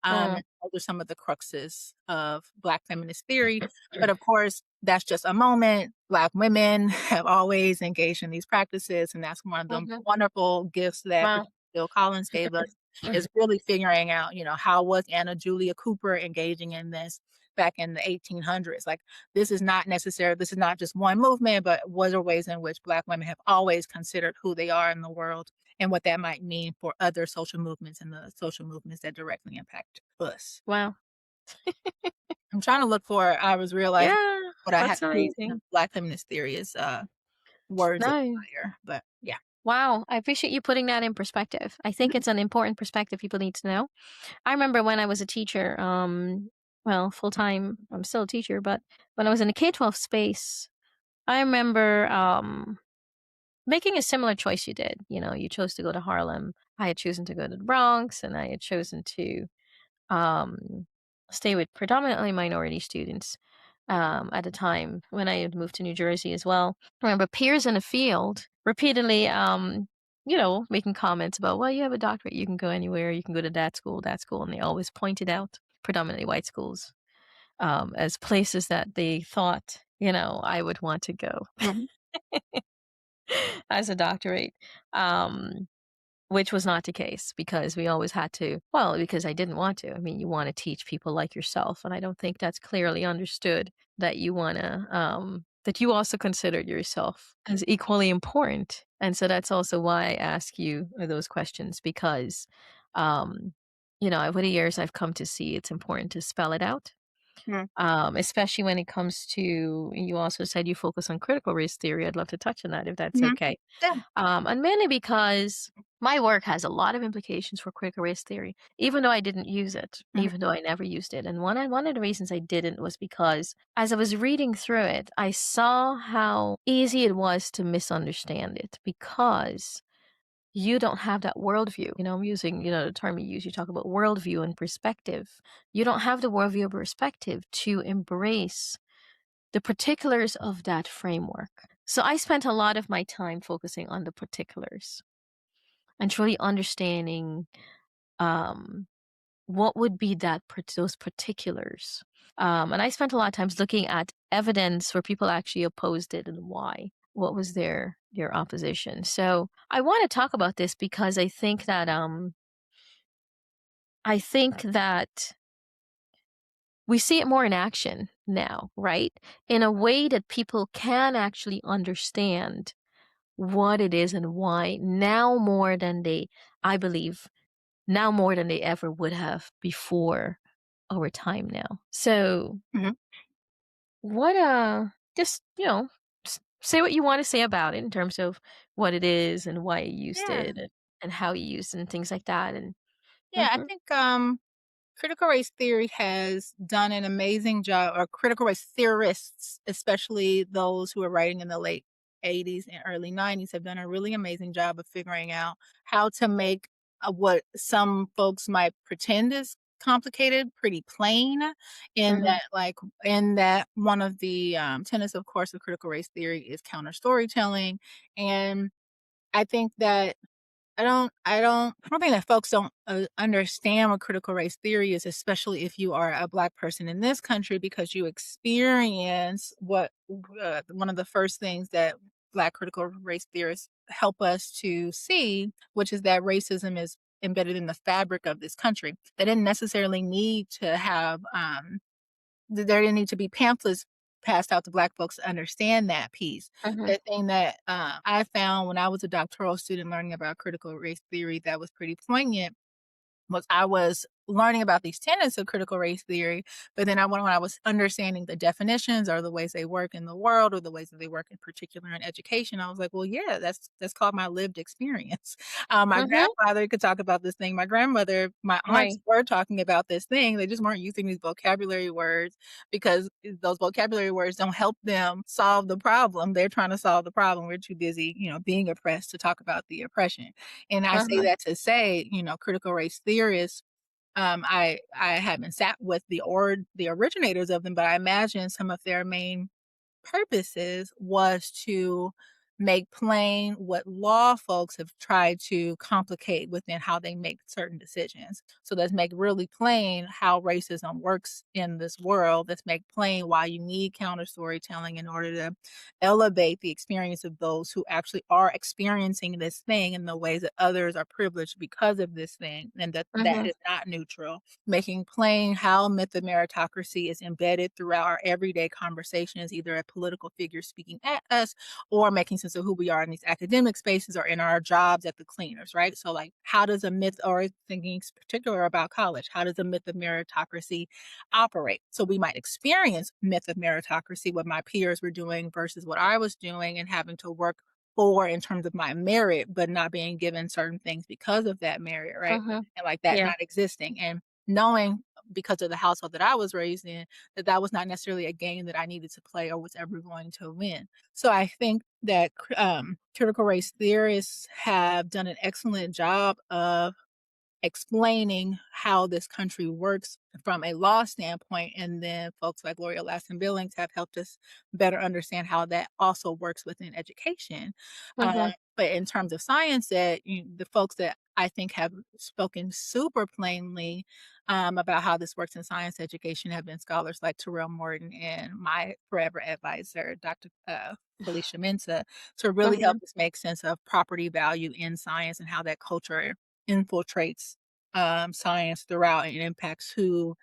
Mm. Those are some of the cruxes of Black feminist theory. But of course, that's just a moment. Black women have always engaged in these practices, and that's one of the Mhm. wonderful gifts that Wow. Bill Collins gave us, is really figuring out, how was Anna Julia Cooper engaging in this back in the 1800s? Like, this is not just one movement, but what are ways in which Black women have always considered who they are in the world and what that might mean for other social movements and the social movements that directly impact us. Wow. I'm trying to look for I was realizing Yeah, what I had that's to do in amazing. Black feminist theory is, words of No. fire, but yeah. Wow, I appreciate you putting that in perspective. I think it's an important perspective people need to know. I remember when I was a teacher, well, full time, I'm still a teacher, but when I was in a K-12 space, I remember making a similar choice you did. You know, you chose to go to Harlem. I had chosen to go to the Bronx, and I had chosen to um, stay with predominantly minority students at the time when I had moved to New Jersey as well. I remember peers in the field repeatedly, making comments about, well, you have a doctorate, you can go anywhere, you can go to that school. And they always pointed out predominantly white schools as places that they thought, I would want to go Mhm, as a doctorate. Um, which was not the case because we always had to, well, because I didn't want to. I mean, you want to teach people like yourself. And I don't think that's clearly understood that you want to, that you also consider yourself as equally important. And so that's also why I ask you those questions because, um, over the years, I've come to see it's important to spell it out. mhm, Especially when it comes to, you also said you focus on critical race theory. I'd love to touch on that if that's mhm, okay. yeah, And mainly because my work has a lot of implications for critical race theory, even though I didn't use it, mhm, even though I never used it. And one of the reasons I didn't was because as I was reading through it, I saw how easy it was to misunderstand it because you don't have that worldview. I'm using, the term you use, you talk about worldview and perspective. You don't have the worldview or perspective to embrace the particulars of that framework. So I spent a lot of my time focusing on the particulars and truly understanding um, what would be those particulars? And I spent a lot of times looking at evidence where people actually opposed it and why. What was their opposition? So I want to talk about this because I think that we see it more in action now, right? In a way that people can actually understand what it is and why now more than I believe, now more than they ever would have before our time now. So, Mhm. what, just, say what you want to say about it in terms of what it is and why you used Yeah. it and how you used it and things like that. And, Yeah, I hmm think critical race theory has done an amazing job, or critical race theorists, especially those who are writing in the late 80s and early 90s, have done a really amazing job of figuring out how to make what some folks might pretend is complicated pretty plain. In hmm that one of the tenets, of course, of critical race theory is counter storytelling. And I think that I don't think that folks don't, understand what critical race theory is, especially if you are a Black person in this country, because you experience one of the first things that Black critical race theorists help us to see, which is that racism is embedded in the fabric of this country. They didn't necessarily need to have, there didn't need to be pamphlets passed out to Black folks to understand that piece. hmm The thing that, I found when I was a doctoral student learning about critical race theory that was pretty poignant was I was learning about these tenets of critical race theory, but then when I was understanding the definitions or the ways they work in the world or the ways that they work in particular in education, I was like, well, yeah, that's called my lived experience. My hmm grandfather could talk about this thing. My grandmother, my aunts Right. were talking about this thing. They just weren't using these vocabulary words because those vocabulary words don't help them solve the problem. They're trying to solve the problem. We're too busy, being oppressed to talk about the oppression. And I say Uh-huh. that to say, critical race theorists, I haven't sat with the originators of them, but I imagine some of their main purposes was to make plain what law folks have tried to complicate within how they make certain decisions. So let's make really plain how racism works in this world. Let's make plain why you need counter storytelling in order to elevate the experience of those who actually are experiencing this thing in the ways that others are privileged because of this thing, and that Mhm. is not neutral. Making plain how myth of meritocracy is embedded throughout our everyday conversations, either a political figure speaking at us or making sense of who we are in these academic spaces or in our jobs at the cleaners, right? So, like, how does a myth, or thinking particular about college, how does a myth of meritocracy operate? So, we might experience myth of meritocracy, what my peers were doing versus what I was doing, and having to work for in terms of my merit, but not being given certain things because of that merit, right? Mhm. And like that Yeah. not existing. And knowing, because of the household that I was raised in, that that was not necessarily a game that I needed to play or was ever going to win. So I think that critical race theorists have done an excellent job of explaining how this country works from a law standpoint, and then folks like Gloria Laston Billings have helped us better understand how that also works within education. Mhm. But in terms of science, the folks that I think have spoken super plainly about how this works in science education have been scholars like Terrell Morton and my forever advisor, Dr. Felicia Mensa, to really help Mhm. us make sense of property value in science and how that culture infiltrates science throughout and impacts who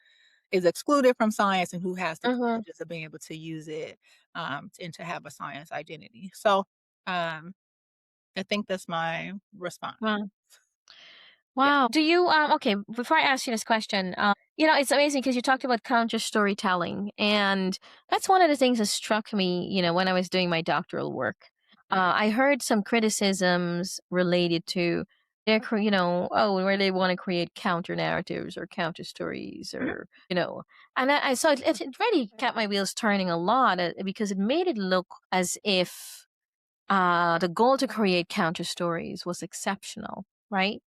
is excluded from science and who has the Mhm. privileges of being able to use it, and to have a science identity. So, um, I think that's my response. Wow. Yeah. Wow. Do you okay, before I ask you this question, it's amazing because you talked about counter storytelling, and that's one of the things that struck me, when I was doing my doctoral work. I heard some criticisms related to oh, where they want to create counter narratives or counter stories Mhm. and so it really kept my wheels turning a lot because it made it look as if the goal to create counter stories was exceptional, right?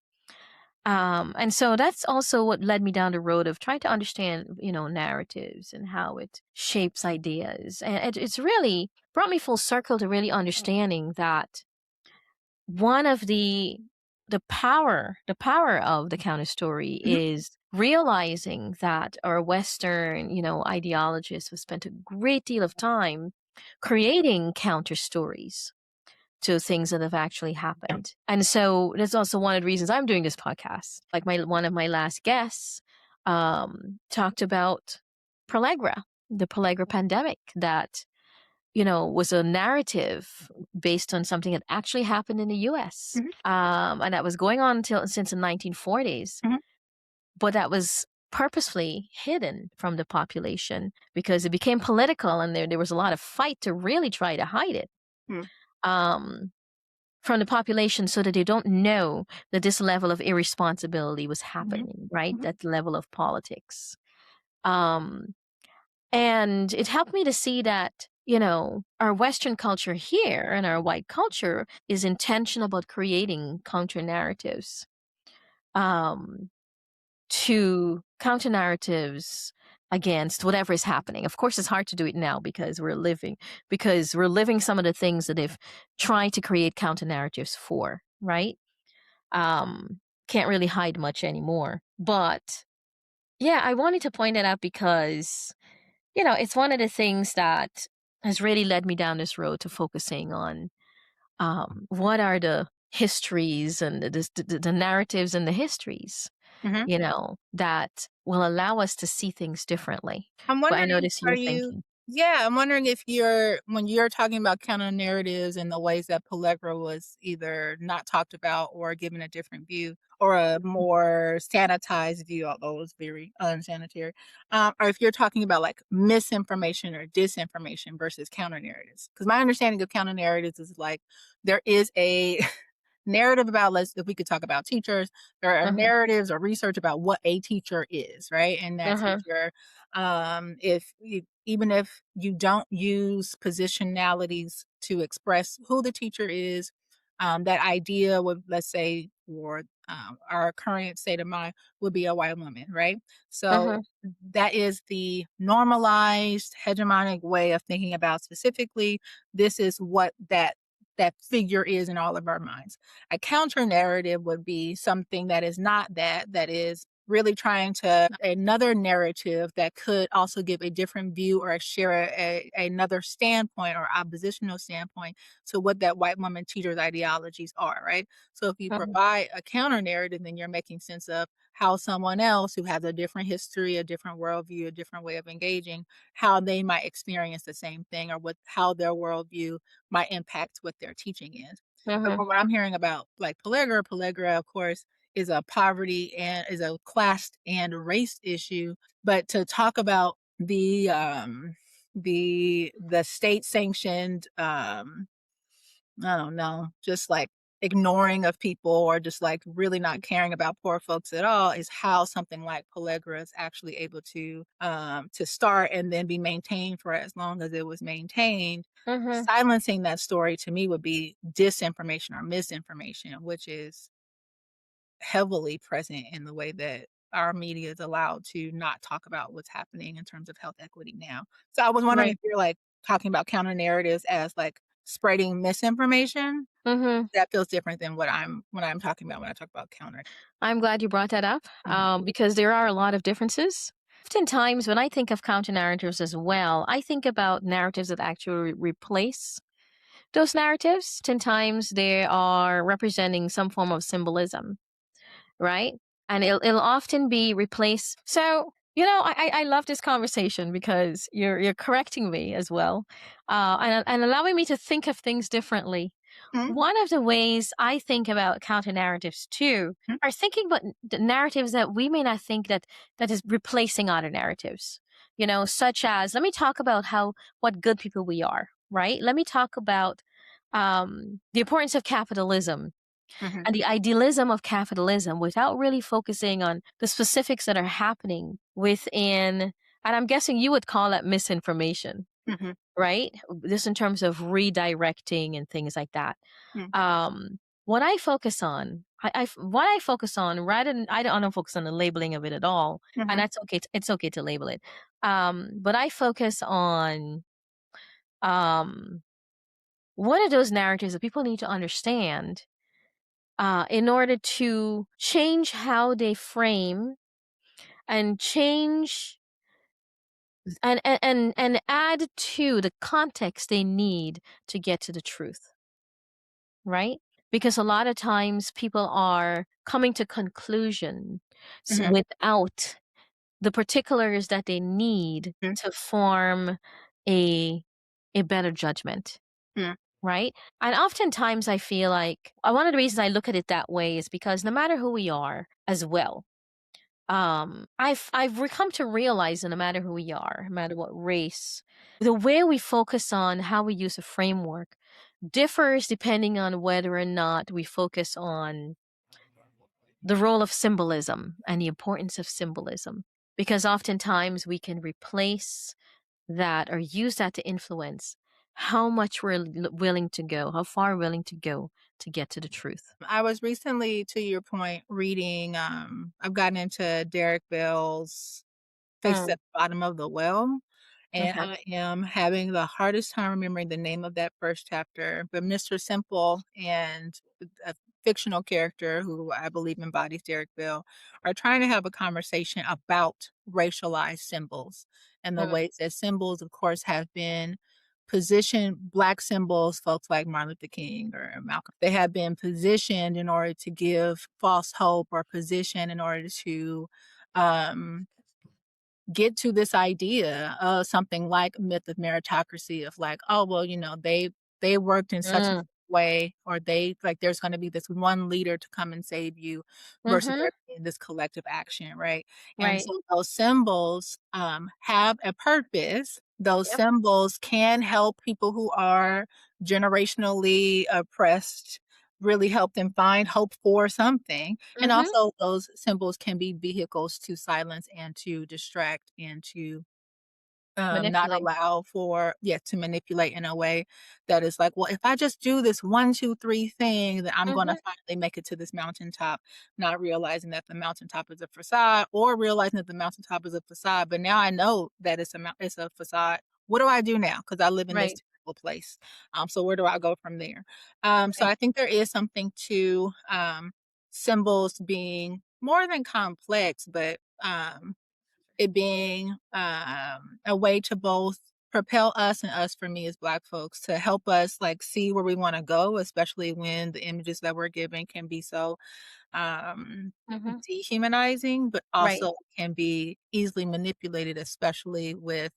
And so that's also what led me down the road of trying to understand, narratives and how it shapes ideas. And it's really brought me full circle to really understanding that one of the the power of the counter story Mhm. is realizing that our Western, ideologists have spent a great deal of time creating counter stories to things that have actually happened. And so that's also one of the reasons I'm doing this podcast. Like one of my last guests talked about pellagra, the pellagra pandemic that was a narrative based on something that actually happened in the US. Mhm. And that was going on since the 1940s, Mhm. but that was purposefully hidden from the population because it became political and there was a lot of fight to really try to hide it. Mhm. Um, from the population so that they don't know that this level of irresponsibility was Mhm. happening, right? Mhm. That level of politics. Um, and it helped me to see that, our Western culture here and our white culture is intentional about creating counter narratives, um, to counter narratives against whatever is happening. Of course, it's hard to do it now because we're living some of the things that they've tried to create counter narratives for, right? Um, can't really hide much anymore. But yeah, I wanted to point that out because, it's one of the things that has really led me down this road to focusing on what are the histories and the narratives and the histories, Mhm. that will allow us to see things differently. I'm But I wondering, notice you're thinking. I'm wondering if when you're talking about counter narratives and the ways that pellagra was either not talked about or given a different view or a more sanitized view, although it was very unsanitary, or if you're talking about like misinformation or disinformation versus counter narratives. Because my understanding of counter narratives is like there is a narrative about, let's if we could talk about teachers, there are Uh-huh, narratives or research about what a teacher is, right? And that uh-huh, teacher, if you even if you don't use positionalities to express who the teacher is, that idea would, let's say, for our current state of mind, would be a white woman, right? So uh-huh, that is the normalized hegemonic way of thinking about specifically this is what that figure is in all of our minds. A counter narrative would be something that is not that is really trying to another narrative that could also give a different view or share another standpoint or oppositional standpoint to what that white woman teacher's ideologies are, right? So if you uh-huh, provide a counter narrative, then you're making sense of how someone else who has a different history, a different worldview, a different way of engaging, how they might experience the same thing or how their worldview might impact what their teaching is. But uh-huh, from what I'm hearing about like pellagra, of course, is a poverty and is a class and race issue. But to talk about the state sanctioned I don't know, just like ignoring of people or just like really not caring about poor folks at all is how something like pellagra is actually able to start and then be maintained for as long as it was maintained. uh-huh. Silencing that story to me would be disinformation or misinformation, which is heavily present in the way that our media is allowed to not talk about what's happening in terms of health equity now. So I was wondering Right. if you're like talking about counter narratives as like spreading misinformation. Mhm. That feels different than what I'm talking about when I talk about counter. I'm glad you brought that up, Mhm. because there are a lot of differences. Oftentimes, when I think of counter narratives as well, I think about narratives that actually replace those narratives. Oftentimes, they are representing some form of symbolism, right? And it'll often be replaced. So, I love this conversation because you're correcting me as well, and allowing me to think of things differently. Mhm, One of the ways I think about counter narratives too mhm, are thinking about the narratives that we may not think that is replacing other narratives. Such as, let me talk about how what good people we are, right? Let me talk about the importance of capitalism mhm, and the idealism of capitalism without really focusing on the specifics that are happening within. And I'm guessing you would call that misinformation, mhm, right? This in terms of redirecting and things like that. mhm, What I focus on, what I focus on, rather than I don't focus on the labeling of it at all, and mhm, that's okay. It's okay to label it, but I focus on um, what are those narratives that people need to understand, in order to change how they frame and change and add to the context they need to get to the truth, right? Because a lot of times people are coming to conclusions Mhm, without the particulars that they need mhm, to form a a better judgment, mhm, right? And oftentimes I feel like one of the reasons I look at it that way is because no matter who we are as well, come to realize that no matter who we are, no matter what race, the way we focus on how we use a framework differs depending on whether or not we focus on the role of symbolism and the importance of symbolism. Because oftentimes we can replace that or use that to influence how much we're willing to go, how far we're willing to go to get to the truth. I was recently, to your point, reading, I've gotten into Derek Bell's Faces Mm, at the Bottom of the Well, and okay. I am having the hardest time remembering the name of that first chapter, but Mr. Simple and a fictional character who I believe embodies Derek Bell are trying to have a conversation about racialized symbols and the Mm, ways that symbols, of course, have been positioned. Black symbols, folks like Martin Luther King or Malcolm, they have been positioned in order to give false hope or position in order to, um get to this idea of something like myth of meritocracy of like, oh, well, they worked in such a mm, way, or they like there's going to be this one leader to come and save you versus mm-hmm. there being this collective action, right? And Right. so those symbols have a purpose. Those Yep. symbols can help people who are generationally oppressed, really help them find hope for something. And Mm-hmm. also those symbols can be vehicles to silence and to distract and to not Manipulate. allow for, yeah, to manipulate in a way that is like, well, if I just do this 1, 2, 3 thing, then I'm gonna Mm-hmm. finally make it to this mountaintop, not realizing that the mountaintop is a facade, or realizing that the mountaintop is a facade. But now I know that it's a facade. What do I do now? Because I live in this Right. terrible place. So where do I go from there? So Right. I think there is something to symbols being more than complex, but it being, a way to both propel us, and us for me as Black folks, to help us, like, see where we wanna go, especially when the images that we're given can be so um, Mm-hmm. dehumanizing, but Right. also can be easily manipulated, especially with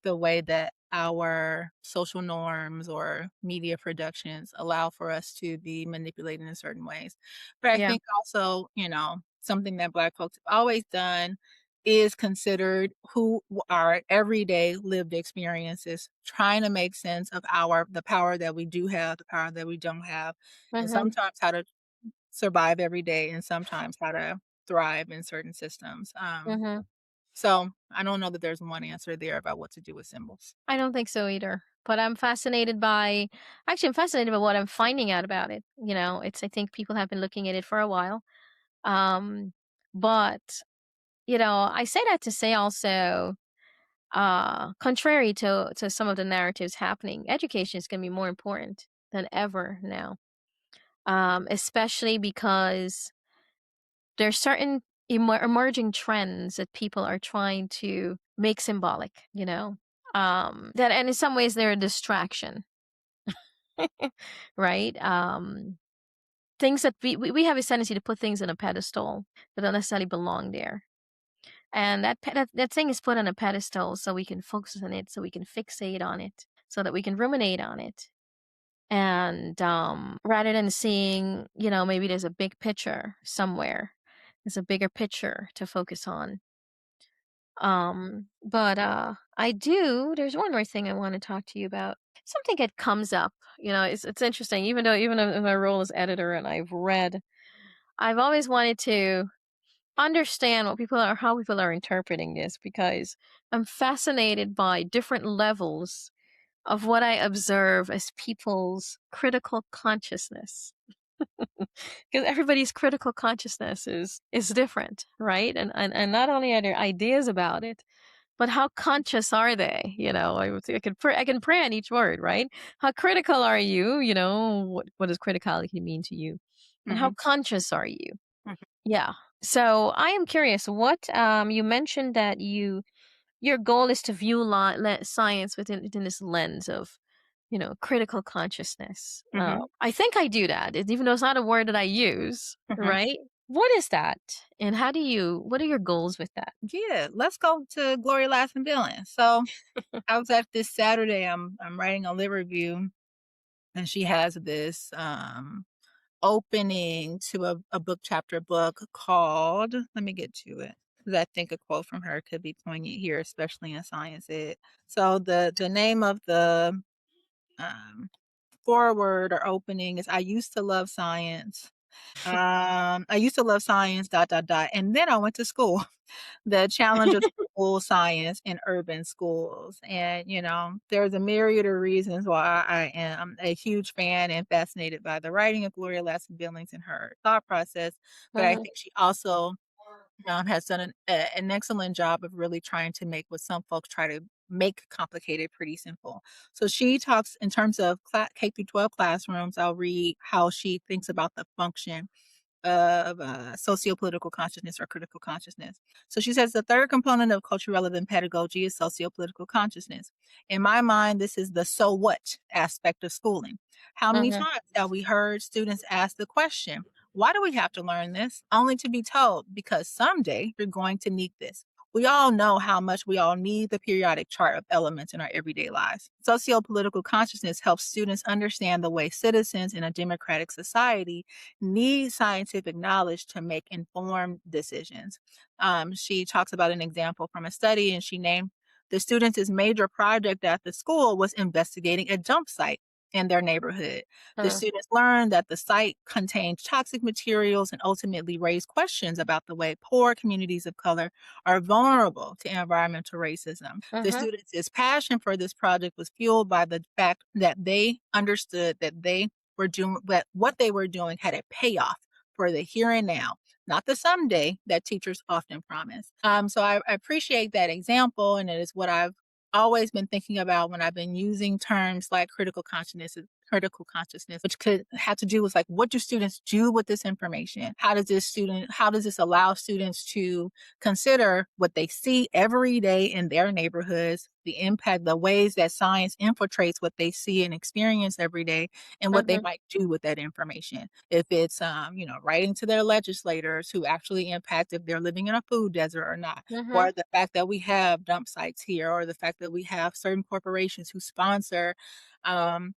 the way that our social norms or media productions allow for us to be manipulated in certain ways. But I Yeah. think also, something that Black folks have always done is considered our everyday lived experiences, trying to make sense of the power that we do have, the power that we don't have, and Mm-hmm. sometimes how to survive every day, and sometimes how to thrive in certain systems. Mm-hmm. So I don't know that there's one answer there about what to do with symbols. I don't think so either. But I'm fascinated by what I'm finding out about it. I think people have been looking at it for a while. Um, but, I say that to say also, contrary to some of the narratives happening, education is going to be more important than ever now. Especially because there's certain emerging trends that people are trying to make symbolic, that, and in some ways they're a distraction, right? Things that we have a tendency to put things on a pedestal that don't necessarily belong there. And that thing is put on a pedestal so we can focus on it, so we can fixate on it, so that we can ruminate on it. And rather than seeing, maybe there's a big picture somewhere, there's a bigger picture to focus on. But there's one more thing I want to talk to you about. Something that comes up, it's interesting, even though my role as editor and I've always wanted to understand how people are interpreting this, because I'm fascinated by different levels of what I observe as people's critical consciousness. Because everybody's critical consciousness is different, right? And not only are there ideas about it, but how conscious are they? I can pray on each word, right? How critical are you? What does criticality mean to you? and how Mhm. conscious are you? Mhm. Yeah. So I am curious. What you mentioned that your goal is to view science within this lens of, critical consciousness. Mhm. I think I do that, even though it's not a word that I use. Mhm. Right? What is that, and how do you? What are your goals with that? Yeah, let's go to Gloria Lasson Billings. So I was at this Saturday. I'm writing a lit review, and she has this opening to a book chapter book called. Let me get to it because I think a quote from her could be poignant here, especially in science ed. So the name of the um, foreword or opening is "I used to love science." I used to love science. Dot dot dot, and then I went to school. The challenge of school science in urban schools. And, there's a myriad of reasons why I am a huge fan and fascinated by the writing of Gloria Lasson Billings and her thought process. But I Mhm, think she also has done an excellent job of really trying to make what some folks try to make complicated pretty simple. So she talks in terms of K through 12 classrooms. I'll read how she thinks about the function of sociopolitical consciousness or critical consciousness. So she says the third component of culture relevant pedagogy is sociopolitical consciousness. In my mind, this is the so what aspect of schooling. How many mhm, times have we heard students ask the question, why do we have to learn this? Only to be told, because someday you're going to need this. We all know how much we all need the periodic chart of elements in our everyday lives. Sociopolitical consciousness helps students understand the way citizens in a democratic society need scientific knowledge to make informed decisions. She talks about an example from a study, and she named the students' major project at the school was investigating a dump site in their neighborhood. The mhm, students learned that the site contained toxic materials and ultimately raised questions about the way poor communities of color are vulnerable to environmental racism. The mhm, students' passion for this project was fueled by the fact that they understood that they were doing that what they were doing had a payoff for the here and now, not the someday that teachers often promise. So I appreciate that example, and it is what I've always been thinking about when I've been using terms like critical consciousness, which could have to do with like what do students do with this information? How does this allow students to consider what they see every day in their neighborhoods, the impact, the ways that science infiltrates what they see and experience every day, and what they mhm, might do with that information. If it's, writing to their legislators who actually impact if they're living in a food desert or not, mhm, or the fact that we have dump sites here, or the fact that we have certain corporations um,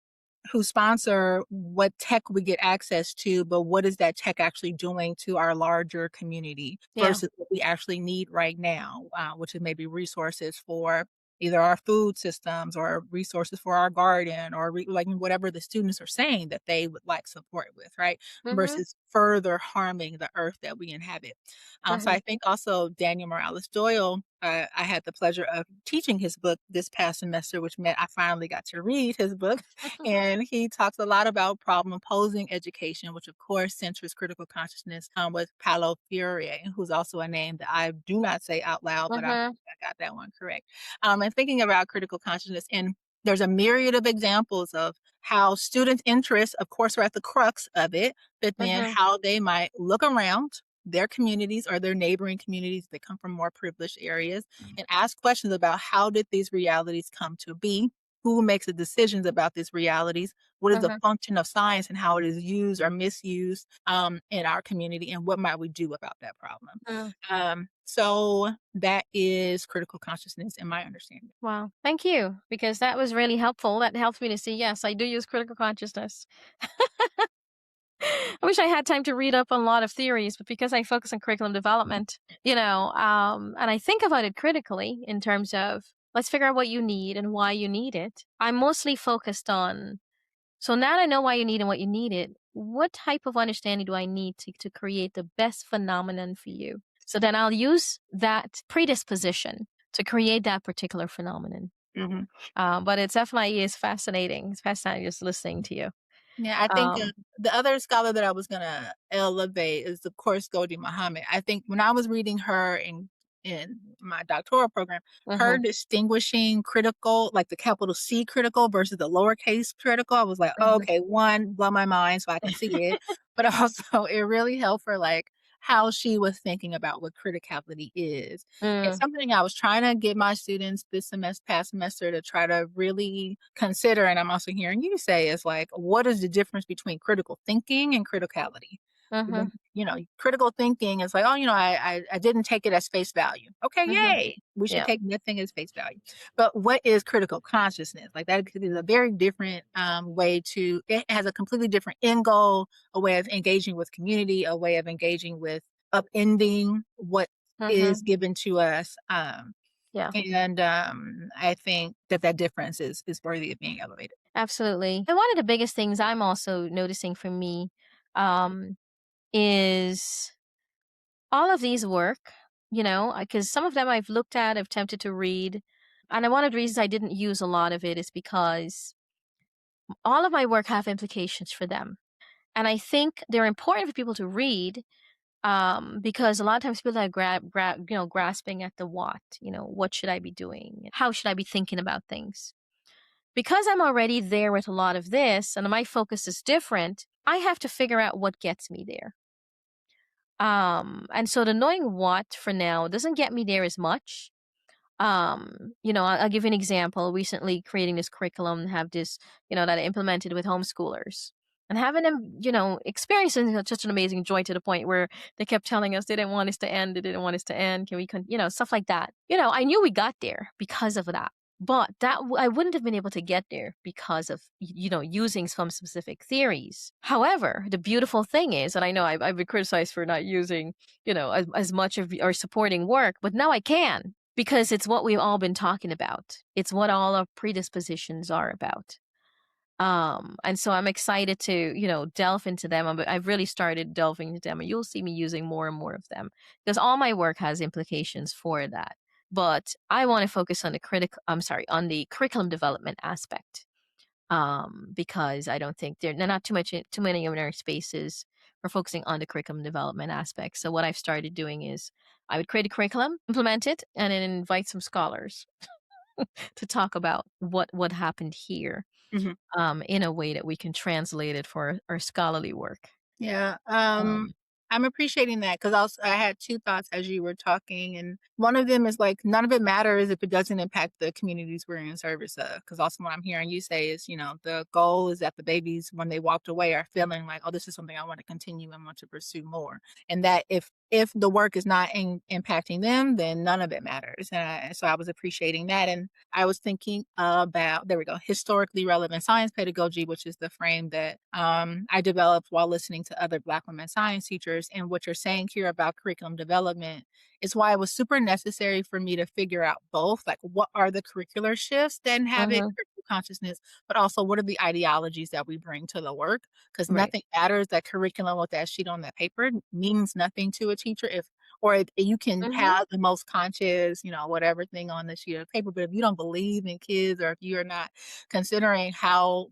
who sponsor what tech we get access to, but what is that tech actually doing to our larger community yeah, versus what we actually need right now, which is maybe resources for either our food systems or resources for our garden or like whatever the students are saying that they would like support with, right? mhm, Versus further harming the earth that we inhabit. So mhm, I think also Daniel Morales Doyle, I had the pleasure of teaching his book this past semester, which meant I finally got to read his book. And he talks a lot about problem posing education, which of course centers critical consciousness with Paulo Freire, who's also a name that I do not say out loud, but mhm, I got that one correct. And thinking about critical consciousness, and there's a myriad of examples of how student interests, of course, are at the crux of it, but then mhm, how they might look around their communities or their neighboring communities that come from more privileged areas and ask questions about how did these realities come to be? Who makes the decisions about these realities? What is the mhm, function of science and how it is used or misused in our community? And what might we do about that problem? mhm. So that is critical consciousness in my understanding. Wow. Thank you, because that was really helpful. That helps me to see, yes, I do use critical consciousness. I wish I had time to read up on a lot of theories, but because I focus on curriculum development, and I think about it critically in terms of let's figure out what you need and why you need it. I'm mostly focused on, so now that I know why you need and what you need it, what type of understanding do I need to create the best phenomenon for you? So then I'll use that predisposition to create that particular phenomenon. Mhm. But it definitely is fascinating. It's fascinating just listening to you. Yeah, I think, Um, the other scholar that I was gonna elevate is, of course, Ghodri Muhammad. I think when I was reading her in my doctoral program, her Mhm. distinguishing critical, like the capital C critical versus the lowercase critical, I was like, "Oh, Mhm. okay, one, blow my mind so I can see it." But also it really helped for like how she was thinking about what criticality is. It's Mm. something I was trying to get my students this past semester to try to really consider, and I'm also hearing you say is like, what is the difference between critical thinking and criticality? Mhm. When, critical thinking is like, "Oh, I didn't take it as face value." Okay, Mhm. yay. We should Yeah. take nothing as face value. But what is critical consciousness? Like that is a very different way to it has a completely different end goal, a way of engaging with community, a way of engaging with upending what is Mhm. given to us. Yeah. And I think that difference is worthy of being elevated. Absolutely. And one of the biggest things I'm also noticing for me, um, is all of these work, because some of them I've looked at, I've attempted to read. And one of the reasons I didn't use a lot of it is because all of my work have implications for them. And I think they're important for people to read, because a lot of times people are grasping at the what should I be doing? How should I be thinking about things? Because I'm already there with a lot of this and my focus is different, I have to figure out what gets me there. And so the knowing what for now doesn't get me there as much. I'll give you an example. Recently creating this curriculum, have this, that I implemented with homeschoolers. And having them, experiencing such an amazing joy to the point where they kept telling us they didn't want us to end, they didn't want us to end. Can we, stuff like that. I knew we got there because of that. But I wouldn't have been able to get there because of, using some specific theories. However, the beautiful thing is, and I know I've been criticized for not using, as much of our supporting work, but now I can because it's what we've all been talking about. It's what all our predispositions are about. And so I'm excited to, delve into them. I've really started delving into them, and you'll see me using more and more of them because all my work has implications for that. But I want to focus on on the curriculum development aspect. Because I don't think they're not too many of our spaces are focusing on the curriculum development aspect. So what I've started doing is I would create a curriculum, implement it, and then invite some scholars to talk about what happened here, Mhm. in a way that we can translate it for our scholarly work. Yeah, Um, I'm appreciating that because I had 2 thoughts as you were talking, and one of them is, like, none of it matters if it doesn't impact the communities we're in service of. Because also what I'm hearing you say is, the goal is that the babies, when they walked away, are feeling like, "Oh, this is something I want to continue and want to pursue more," and that if the work is not impacting them, then none of it matters, and so I was appreciating that, and I was thinking about there we go, historically relevant science pedagogy, which is the frame that I developed while listening to other Black women science teachers. And what you're saying here about curriculum development is why it was super necessary for me to figure out both, like what are the curricular shifts that inhabit mhm, critical consciousness, but also what are the ideologies that we bring to the work? Because right. nothing matters. That curriculum with that sheet on that paper means nothing to a teacher if you can Mhm, have the most conscious, whatever thing on the sheet of paper, but if you don't believe in kids or if you're not considering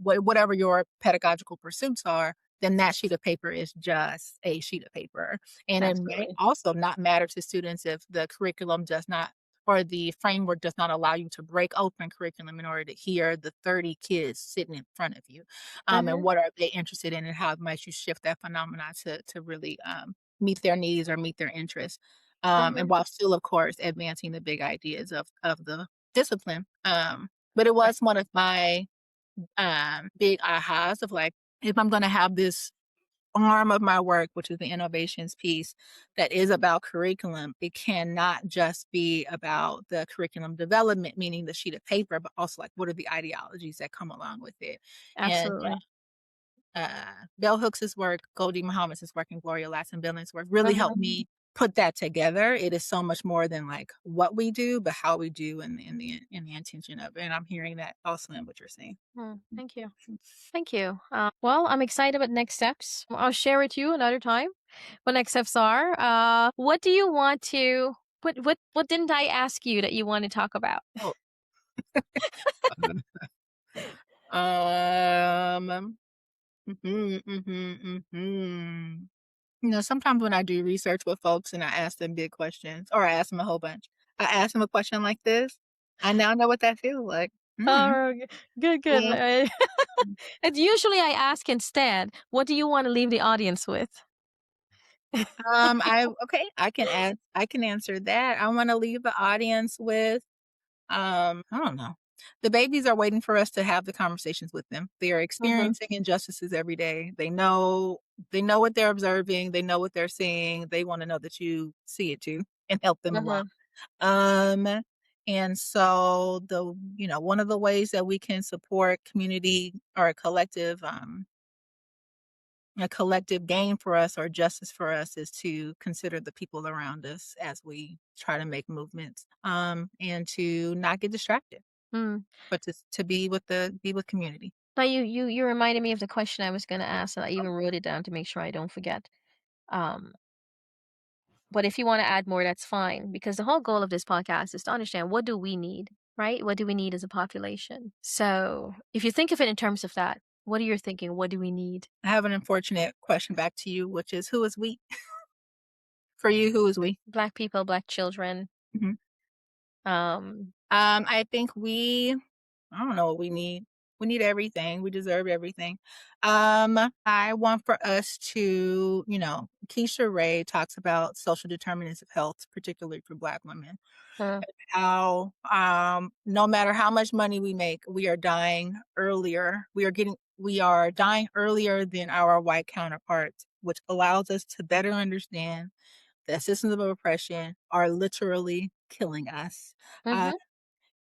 whatever your pedagogical pursuits are, then that sheet of paper is just a sheet of paper. And it may absolutely. also not matter to students if the curriculum does not or the framework does not allow you to break open curriculum in order to hear the 30 kids sitting in front of you. And Mhm, what are they interested in and how might you shift that phenomena to really meet their needs or meet their interests. And mhm, while still, of course, advancing the big ideas of the discipline. But it right. was one of my big ahas of like, if I'm gonna have this arm of my work, which is the innovations piece that is about curriculum, it cannot just be about the curriculum development, meaning the sheet of paper, but also like what are the ideologies that come along with it. And Absolutely. Bell Hooks's work, Goldie Muhammad's work, and Gloria Ladson-Billings' work really helped Mhm, me put that together. It is so much more than like what we do, but how we do and the intention of it. And I'm hearing that also in what you're saying. thank you. Thank you. Well, I'm excited about next steps. I'll share with you another time what next steps are. What do you want to? What didn't I ask you that you want to talk about? Oh, um, mhm, mhm, mhm. Sometimes when I do research with folks and I ask them big questions, or I ask them a whole bunch, I ask them a question like this, I now know what that feels like. Mm, Oh, good, good. well, And usually I ask instead, what do you want to leave the audience with? I okay, I can answer that. I wanna leave the audience with, I don't know. The babies are waiting for us to have the conversations with them. They are Mhm, experiencing injustices every day. They know what they're observing, they know what they're seeing, they wanna know that you see it too and help them along. mhm, Um, and so one of the ways that we can support community or a collective gain for us or justice for us is to consider the people around us as we try to make movements, and to not get distracted, mm. but to be with community. Now you reminded me of the question I was gonna ask, and I even wrote it down to make sure I don't forget. Um, but if you wanna add more, that's fine, because the whole goal of this podcast is to understand what do we need, right? What do we need as a population? So, if you think of it in terms of that, what are you thinking? What do we need? I have an unfortunate question back to you, which is who is we? For you, who is we? Black people, black children, Mhm. um I think I don't know what we need. We need everything. We deserve everything. I want for us to, Keisha Ray talks about social determinants of health, particularly for Black women. huh, How no matter how much money we make, we are dying earlier. We are dying earlier than our white counterparts, which allows us to better understand that systems of oppression are literally killing us. Uh, mhm,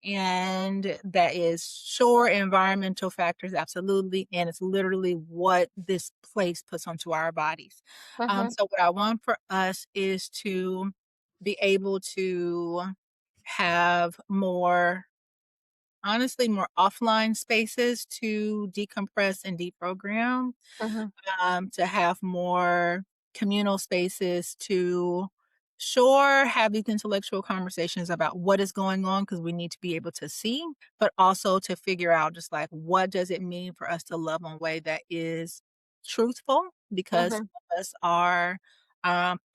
and that is sure environmental factors, absolutely. And it's literally what this place puts onto our bodies. mhm, So what I want for us is to be able to have more, honestly, more offline spaces to decompress and deprogram, mhm, to have more communal spaces to sure have these intellectual conversations about what is going on because we need to be able to see, but also to figure out just like what does it mean for us to love in a way that is truthful because mhm, some of us are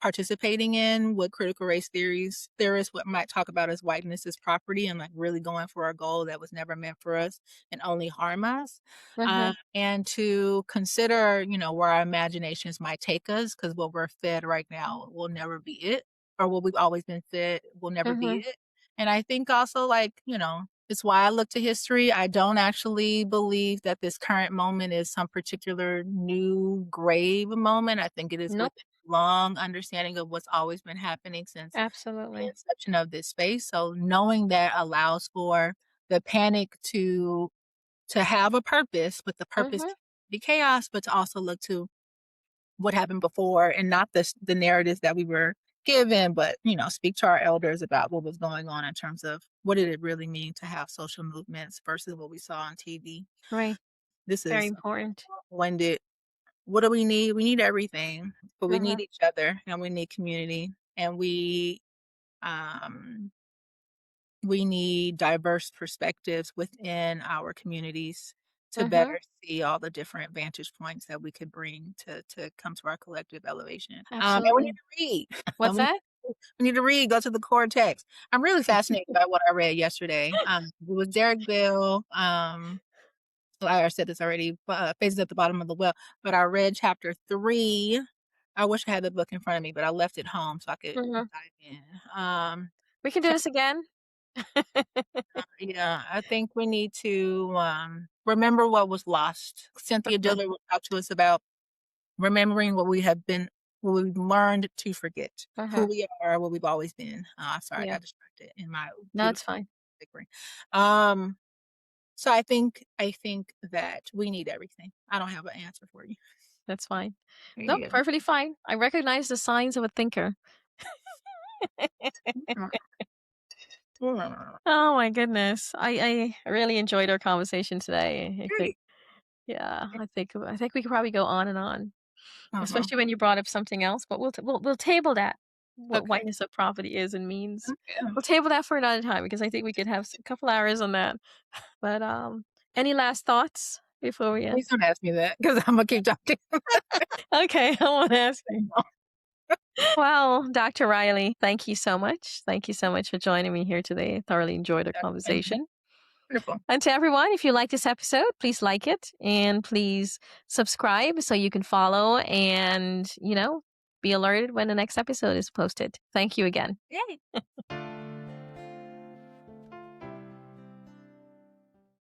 participating in what critical race theorists what might talk about as whiteness as property and like really going for a goal that was never meant for us and only harm us, mhm, and to consider, where our imaginations might take us, because what we're fed right now will never be it, or what we've always been fed will never be mhm, it. And I think also, like, it's why I look to history. I don't actually believe that this current moment is some particular new grave moment. I think it is with nope, a long understanding of what's always been happening since the absolutely. inception of this space. So knowing that allows for the panic to have a purpose, but the purpose Mhm, to be chaos, but to also look to what happened before and not the narratives that we were given, but speak to our elders about what was going on in terms of what did it really mean to have social movements versus what we saw on TV. right, This very is important. winded. What do we need? We need everything, but we Mhm, need each other and we need community and um we need diverse perspectives within our communities to mhm, better see all the different vantage points that we could bring to come to our collective elevation. And we need absolutely. to read. What's we, that? we need to read, go to the core text. I'm really fascinated by what I read yesterday. It was Derek Bill. Well, I said this already, Faces at the Bottom of the Well, but I read chapter 3. I wish I had the book in front of me, but I left it home so I could Mhm. dive in. Um, We can do this again. Yeah, I think we need to remember what was lost. Cynthia Mhm, Diller will talk to us about remembering what we've learned to forget, who mhm, we are, what we've always been. Sorry, I yeah. got distracted in my No, it's beautiful fine. brain. Um, so I think that we need everything. I don't have an answer for you. That's fine. Nope, Yeah. perfectly fine. I recognize the signs of a thinker. Oh my goodness. I really enjoyed our conversation today. I think Great. yeah, I think we could probably go on and on, Uh-huh. especially when you brought up something else, but we'll table that, what Okay. whiteness of property is and means. Okay. We'll table that for another time because I think we could have a couple hours on that. But, any last thoughts before we end? Please don't ask me that because I'm gonna keep talking. Okay, I won't ask you. Well, Dr. Riley, thank you so much. Thank you so much for joining me here today. I thoroughly enjoyed our Dr. Benjamin. conversation. Wonderful. And to everyone, if you like this episode, please like it and please subscribe so you can follow and, be alerted when the next episode is posted. Thank you again. Yay.